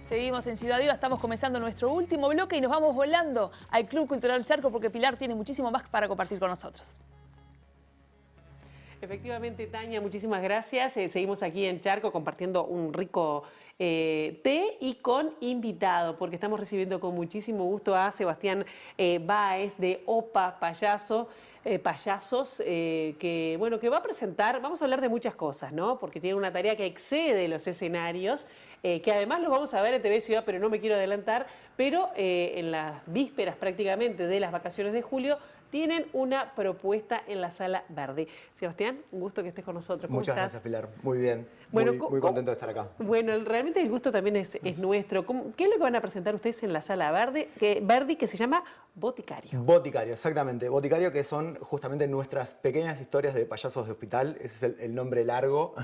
Seguimos en Ciudad Viva, estamos comenzando nuestro último bloque y nos vamos volando al Club Cultural Charco porque Pilar tiene muchísimo más para compartir con nosotros. Efectivamente, Tania, muchísimas gracias. Seguimos aquí en Charco compartiendo un rico té y con invitado, porque estamos recibiendo con muchísimo gusto a Sebastián Báez de OPA Payasos, que va a presentar, vamos a hablar de muchas cosas, ¿no? Porque tiene una tarea que excede los escenarios, que además los vamos a ver en TV Ciudad, pero no me quiero adelantar, pero en las vísperas prácticamente de las vacaciones de julio tienen una propuesta en la Sala Verde. Sebastián, un gusto que estés con nosotros. ¿Cómo Muchas estás? gracias, Pilar. Muy bien. Bueno, muy contento de estar acá. Bueno, realmente el gusto también es nuestro. ¿Qué es lo que van a presentar ustedes en la Sala Verde, que se llama Boticario? Boticario, exactamente. Boticario, que son justamente nuestras pequeñas historias de payasos de hospital. Ese es el nombre largo,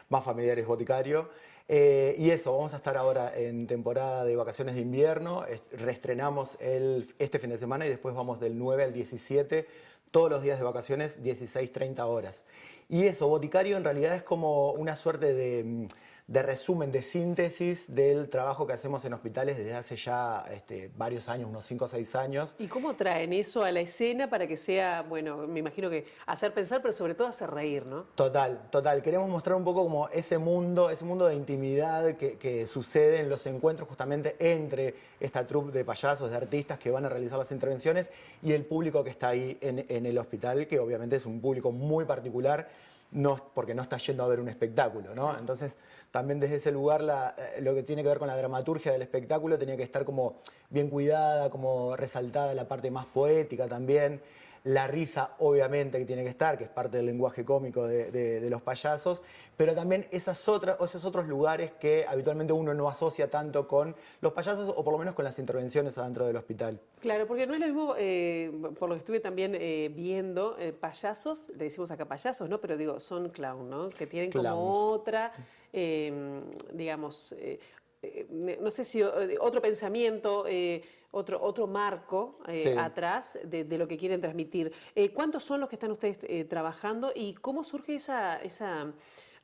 más familiar es Boticario. Y eso, vamos a estar ahora en temporada de vacaciones de invierno. Reestrenamos este fin de semana y después vamos del 9 al 17, todos los días de vacaciones, 16-30 horas. Y eso, Boticario en realidad es como una suerte de resumen, de síntesis del trabajo que hacemos en hospitales desde hace ya varios años, unos 5 o 6 años. ¿Y cómo traen eso a la escena para que sea, bueno, me imagino que hacer pensar, pero sobre todo hacer reír, ¿no? Total, total. Queremos mostrar un poco como ese mundo de intimidad que sucede en los encuentros justamente entre esta troupe de payasos, de artistas que van a realizar las intervenciones y el público que está ahí en el hospital, que obviamente es un público muy particular, porque no está yendo a ver un espectáculo, ¿no? Entonces, también desde ese lugar lo que tiene que ver con la dramaturgia del espectáculo tenía que estar como bien cuidada, como resaltada la parte más poética también. La risa, obviamente, que tiene que estar, que es parte del lenguaje cómico de los payasos, pero también esos otros lugares que habitualmente uno no asocia tanto con los payasos o por lo menos con las intervenciones adentro del hospital. Claro, porque no es lo mismo, por lo que estuve también viendo, payasos, le decimos acá payasos, ¿no? Pero digo, son clown, ¿no? Que tienen como otra, digamos, no sé si otro pensamiento, otro marco Sí. atrás de lo que quieren transmitir. ¿Cuántos son los que están ustedes trabajando y cómo surge esa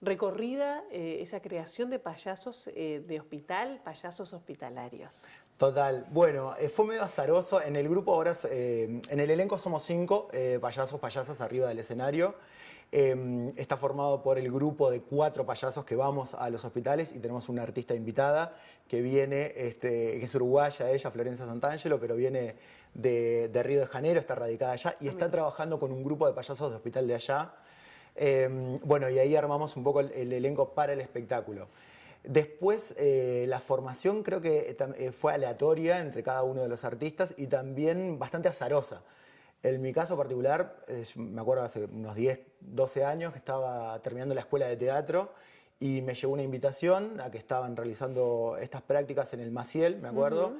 recorrida, esa creación de payasos de hospital, payasos hospitalarios? Total. Bueno, fue medio azaroso. En el grupo ahora, en el elenco somos 5 payasos, payasas arriba del escenario. Está formado por el grupo de 4 payasos que vamos a los hospitales y tenemos una artista invitada que viene, que es uruguaya ella, Florencia Santangelo, pero viene de Río de Janeiro, está radicada allá y está trabajando con un grupo de payasos de hospital de allá. Bueno, y ahí armamos un poco el elenco para el espectáculo. Después, la formación creo que fue aleatoria entre cada uno de los artistas y también bastante azarosa. En mi caso particular, me acuerdo hace unos 10, 12 años que estaba terminando la escuela de teatro y me llegó una invitación a que estaban realizando estas prácticas en el Maciel, me acuerdo,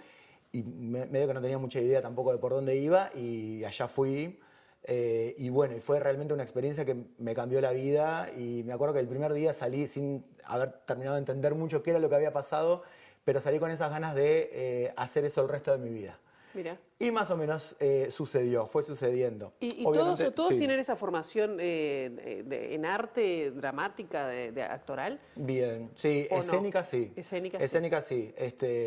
y medio que no tenía mucha idea tampoco de por dónde iba y allá fui. Y bueno, y fue realmente una experiencia que me cambió la vida y me acuerdo que el primer día salí sin haber terminado de entender mucho qué era lo que había pasado, pero salí con esas ganas de hacer eso el resto de mi vida. Mira. Y más o menos sucedió, fue sucediendo. ¿Y Obviamente, todos sí. tienen esa formación en arte, dramática, de actoral? Bien, sí, ¿O no? escénica sí. Escénica sí.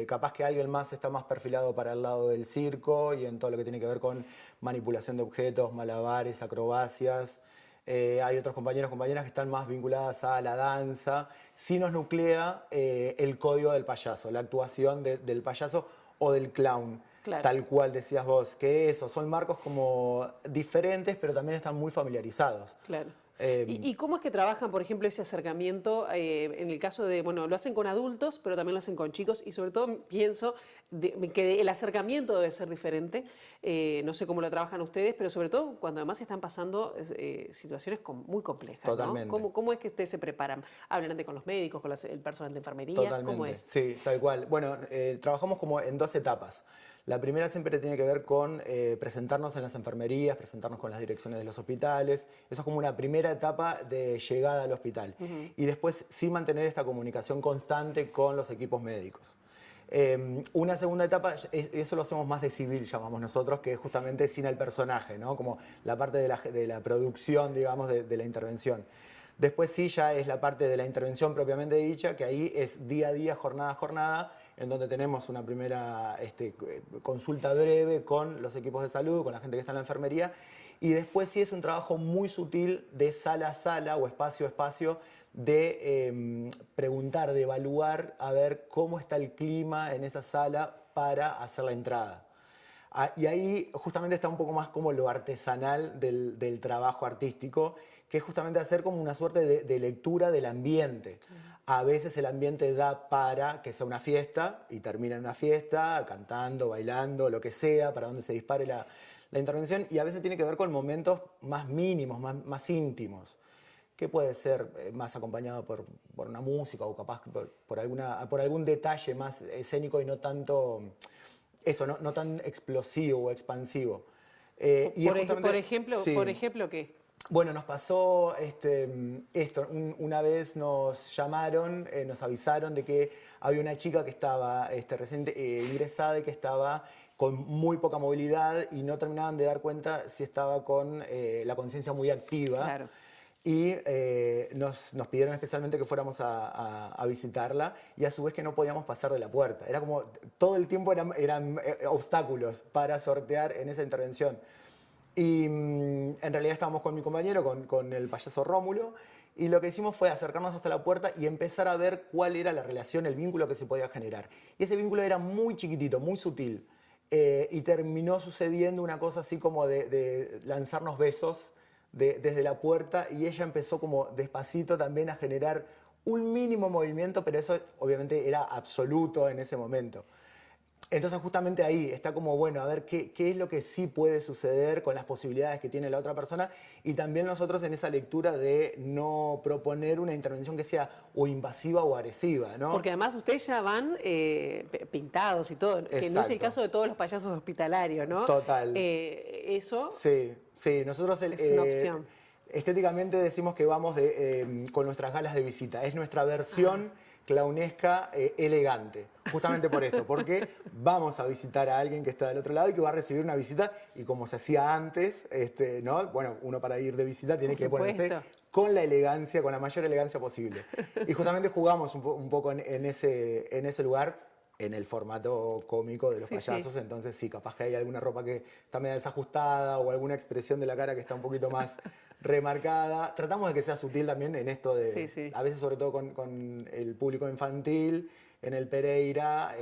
Capaz que alguien más está más perfilado para el lado del circo y en todo lo que tiene que ver con manipulación de objetos, malabares, acrobacias. Hay otros compañeros, compañeras que están más vinculadas a la danza. Sí nos nuclea el código del payaso, la actuación del payaso o del clown. Claro. Tal cual decías vos, que eso, son marcos como diferentes, pero también están muy familiarizados. Claro. ¿Y cómo es que trabajan, por ejemplo, ese acercamiento en el caso de, bueno, lo hacen con adultos, pero también lo hacen con chicos y sobre todo pienso que el acercamiento debe ser diferente, no sé cómo lo trabajan ustedes, pero sobre todo cuando además están pasando situaciones muy complejas, Totalmente. ¿no? ¿Cómo es que ustedes se preparan? ¿Hablan antes con los médicos, con el personal de enfermería? Totalmente, ¿Cómo es? sí, tal cual. Bueno, trabajamos como en 2 etapas. La primera siempre tiene que ver con presentarnos en las enfermerías, presentarnos con las direcciones de los hospitales. Eso es como una primera etapa de llegada al hospital. Y después sí mantener esta comunicación constante con los equipos médicos. Una segunda etapa, eso lo hacemos más de civil, llamamos nosotros, que es justamente sin el personaje, ¿no? Como la parte de la producción, digamos, de la intervención. Después sí ya es la parte de la intervención propiamente dicha, que ahí es día a día, jornada a jornada, en donde tenemos una primera consulta breve con los equipos de salud, con la gente que está en la enfermería, y después sí es un trabajo muy sutil de sala a sala o espacio a espacio, de preguntar, de evaluar, a ver cómo está el clima en esa sala para hacer la entrada. Y ahí justamente está un poco más como lo artesanal del trabajo artístico, que es justamente hacer como una suerte de lectura del ambiente. A veces el ambiente da para que sea una fiesta y termina en una fiesta, cantando, bailando, lo que sea, para donde se dispare la intervención y a veces tiene que ver con momentos más mínimos, más íntimos, que puede ser más acompañado por una música o capaz por algún detalle más escénico y no tanto, eso, no tan explosivo o expansivo. Por ejemplo, ¿qué? Bueno, nos pasó esto. Una vez nos llamaron, nos avisaron de que había una chica que estaba recién ingresada y que estaba con muy poca movilidad y no terminaban de dar cuenta si estaba con la conciencia muy activa. Claro. Y nos pidieron especialmente que fuéramos a visitarla y a su vez que no podíamos pasar de la puerta. Era como todo el tiempo eran obstáculos para sortear en esa intervención. Y en realidad estábamos con mi compañero, con el payaso Rómulo, y lo que hicimos fue acercarnos hasta la puerta y empezar a ver cuál era la relación, el vínculo que se podía generar. Y ese vínculo era muy chiquitito, muy sutil, y terminó sucediendo una cosa así como de lanzarnos besos desde la puerta, y ella empezó como despacito también a generar un mínimo movimiento, pero eso obviamente era absoluto en ese momento. Entonces justamente ahí está como, bueno, a ver qué es lo que sí puede suceder con las posibilidades que tiene la otra persona, y también nosotros en esa lectura de no proponer una intervención que sea o invasiva o agresiva, ¿no? Porque además ustedes ya van pintados y todo, que no es el caso de todos los payasos hospitalarios, ¿no? Total. Eso sí, nosotros es una opción. Estéticamente decimos que vamos con nuestras galas de visita, es nuestra versión clownesca elegante, justamente por esto, porque vamos a visitar a alguien que está del otro lado y que va a recibir una visita, y como se hacía antes, ¿no? Bueno, uno para ir de visita tiene que ponerse con la elegancia, con la mayor elegancia posible. Y justamente jugamos un poco en ese lugar, en el formato cómico de los payasos, entonces sí, capaz que hay alguna ropa que está medio desajustada o alguna expresión de la cara que está un poquito más remarcada. Tratamos de que sea sutil también en esto de, a veces sobre todo con el público infantil, en el Pereira.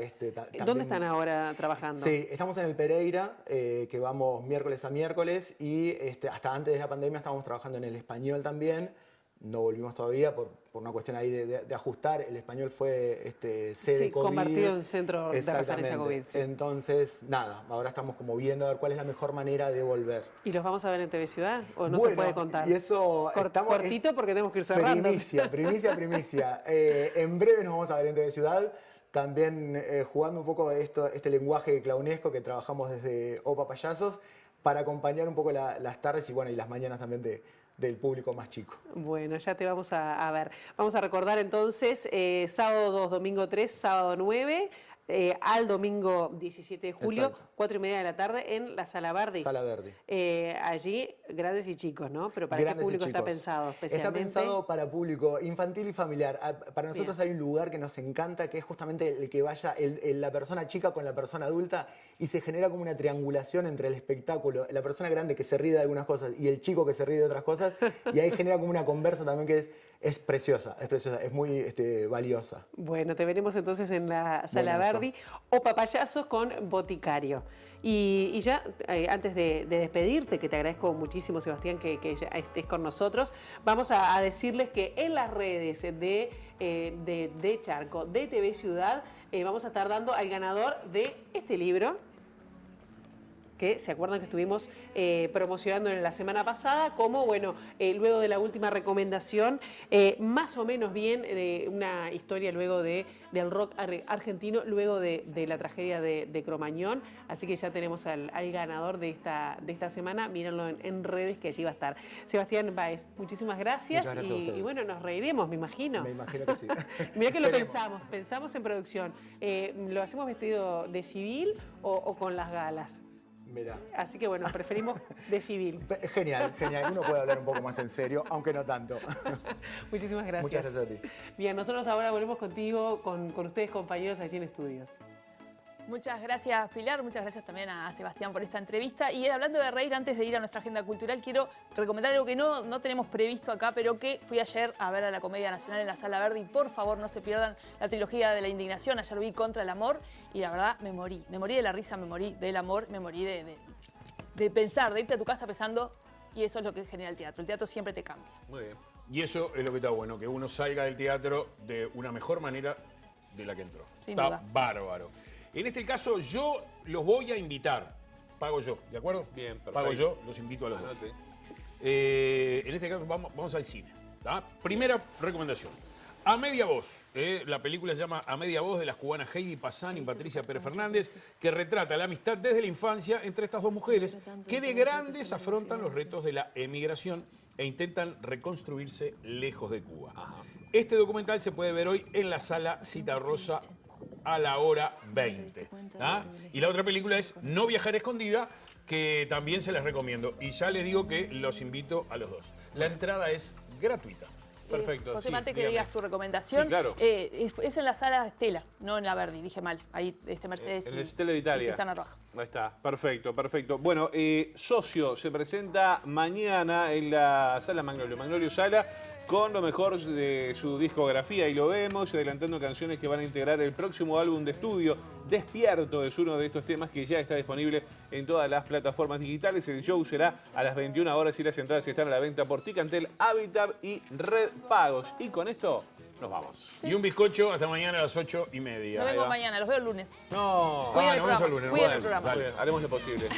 ¿Dónde están ahora trabajando? Sí, estamos en el Pereira, que vamos miércoles a miércoles, y hasta antes de la pandemia estábamos trabajando en el Español también. No volvimos todavía por una cuestión ahí de ajustar. El Español fue sede COVID. Convertido en centro de referencia COVID. Sí. Entonces, nada, ahora estamos como viendo a ver cuál es la mejor manera de volver. ¿Y los vamos a ver en TV Ciudad? ¿O no se puede contar? Y eso cortito porque tenemos que ir cerrando. Primicia. En breve nos vamos a ver en TV Ciudad. También jugando un poco este lenguaje clownesco que trabajamos desde Opa Payasos para acompañar un poco las tardes y las mañanas también del público más chico. Bueno, ya te vamos a ver. Vamos a recordar entonces, sábado 2, domingo 3, sábado 9, al domingo 17 de julio, 4:30 de la tarde en la Sala Verdi. Sala Verdi. Allí, grandes y chicos, ¿no? Pero ¿para qué público está pensado especialmente? Está pensado para público infantil y familiar. Para nosotros hay un lugar que nos encanta, que es justamente el que vaya la persona chica con la persona adulta, y se genera como una triangulación entre el espectáculo, la persona grande que se ríe de algunas cosas y el chico que se ríe de otras cosas, y ahí genera como una conversa también que es preciosa, es muy valiosa. Bueno, te veremos entonces en la Sala Verdi, Opa Payasos con Boticario. Y ya, antes de despedirte, que te agradezco muchísimo, Sebastián, que ya estés con nosotros, vamos a decirles que en las redes de Charco, de TV Ciudad, vamos a estar dando al ganador de este libro, que se acuerdan que estuvimos promocionando en la semana pasada, como, luego de la última recomendación, más o menos bien, una historia luego del rock argentino, luego de la tragedia de Cromañón. Así que ya tenemos al ganador de esta semana. Mírenlo en redes, que allí va a estar. Sebastián Báez, muchísimas gracias. Muchas gracias a ustedes. Y bueno, nos reiremos, me imagino. Me imagino que sí. Mirá que lo pensamos en producción. ¿Lo hacemos vestido de civil o con las galas? Mirá. Así que preferimos de civil. Genial. Uno puede hablar un poco más en serio, aunque no tanto. Muchísimas gracias. Muchas gracias a ti. Bien, nosotros ahora volvemos contigo, con ustedes, compañeros, allí en estudios. Muchas gracias, Pilar. Muchas gracias también a Sebastián por esta entrevista. Y hablando de reír, antes de ir a nuestra agenda cultural, quiero recomendar algo que no tenemos previsto acá, pero que fui ayer a ver a la Comedia Nacional en la Sala Verdi. Por favor, no se pierdan la trilogía de la indignación. Ayer vi Contra el Amor y la verdad me morí. Me morí de la risa, me morí del amor, me morí de pensar, de irte a tu casa pensando, y eso es lo que genera el teatro. El teatro siempre te cambia. Muy bien. Y eso es lo que está bueno, que uno salga del teatro de una mejor manera de la que entró. Sin está duda. Bárbaro. En este caso yo los voy a invitar pago yo, ¿de acuerdo? Bien, perfecto. Pago yo, los invito a los dos. Anote. En este caso vamos al cine. ¿tá? Primera recomendación. A Media Voz. La película se llama A Media Voz, de las cubanas Heidi Pazán y Patricia Pérez Fernández, que retrata la amistad desde la infancia entre estas dos mujeres que de grandes afrontan los retos de la emigración e intentan reconstruirse lejos de Cuba. Este documental se puede ver hoy en la sala Cita Rosa a la hora 20. ¿tá? Y la otra película es No viajar escondida, que también se las recomiendo. Y ya les digo que los invito a los dos. La entrada es gratuita. Perfecto. José, sí, antes que dígame. digas tu recomendación, Sí, claro. es en la sala Estela, no en la Verdi, dije mal. Ahí Mercedes En y- el Stella de Italia. y Tristana Roja. Ahí está, perfecto, perfecto. Bueno, Socio se presenta mañana en la Sala Magnolio Sala, con lo mejor de su discografía. Y lo vemos adelantando canciones que van a integrar el próximo álbum de estudio. Despierto es uno de estos temas que ya está disponible en todas las plataformas digitales. El show será a las 21 horas y las entradas están a la venta por Ticantel, Habitat y Red Pagos. Y con esto nos vamos. Y un bizcocho hasta mañana a las 8:30. Nos vemos mañana, los veo el lunes. No. Cuiden el nos vemos programa, el lunes. cuiden el Bueno, programa. Haremos lo posible.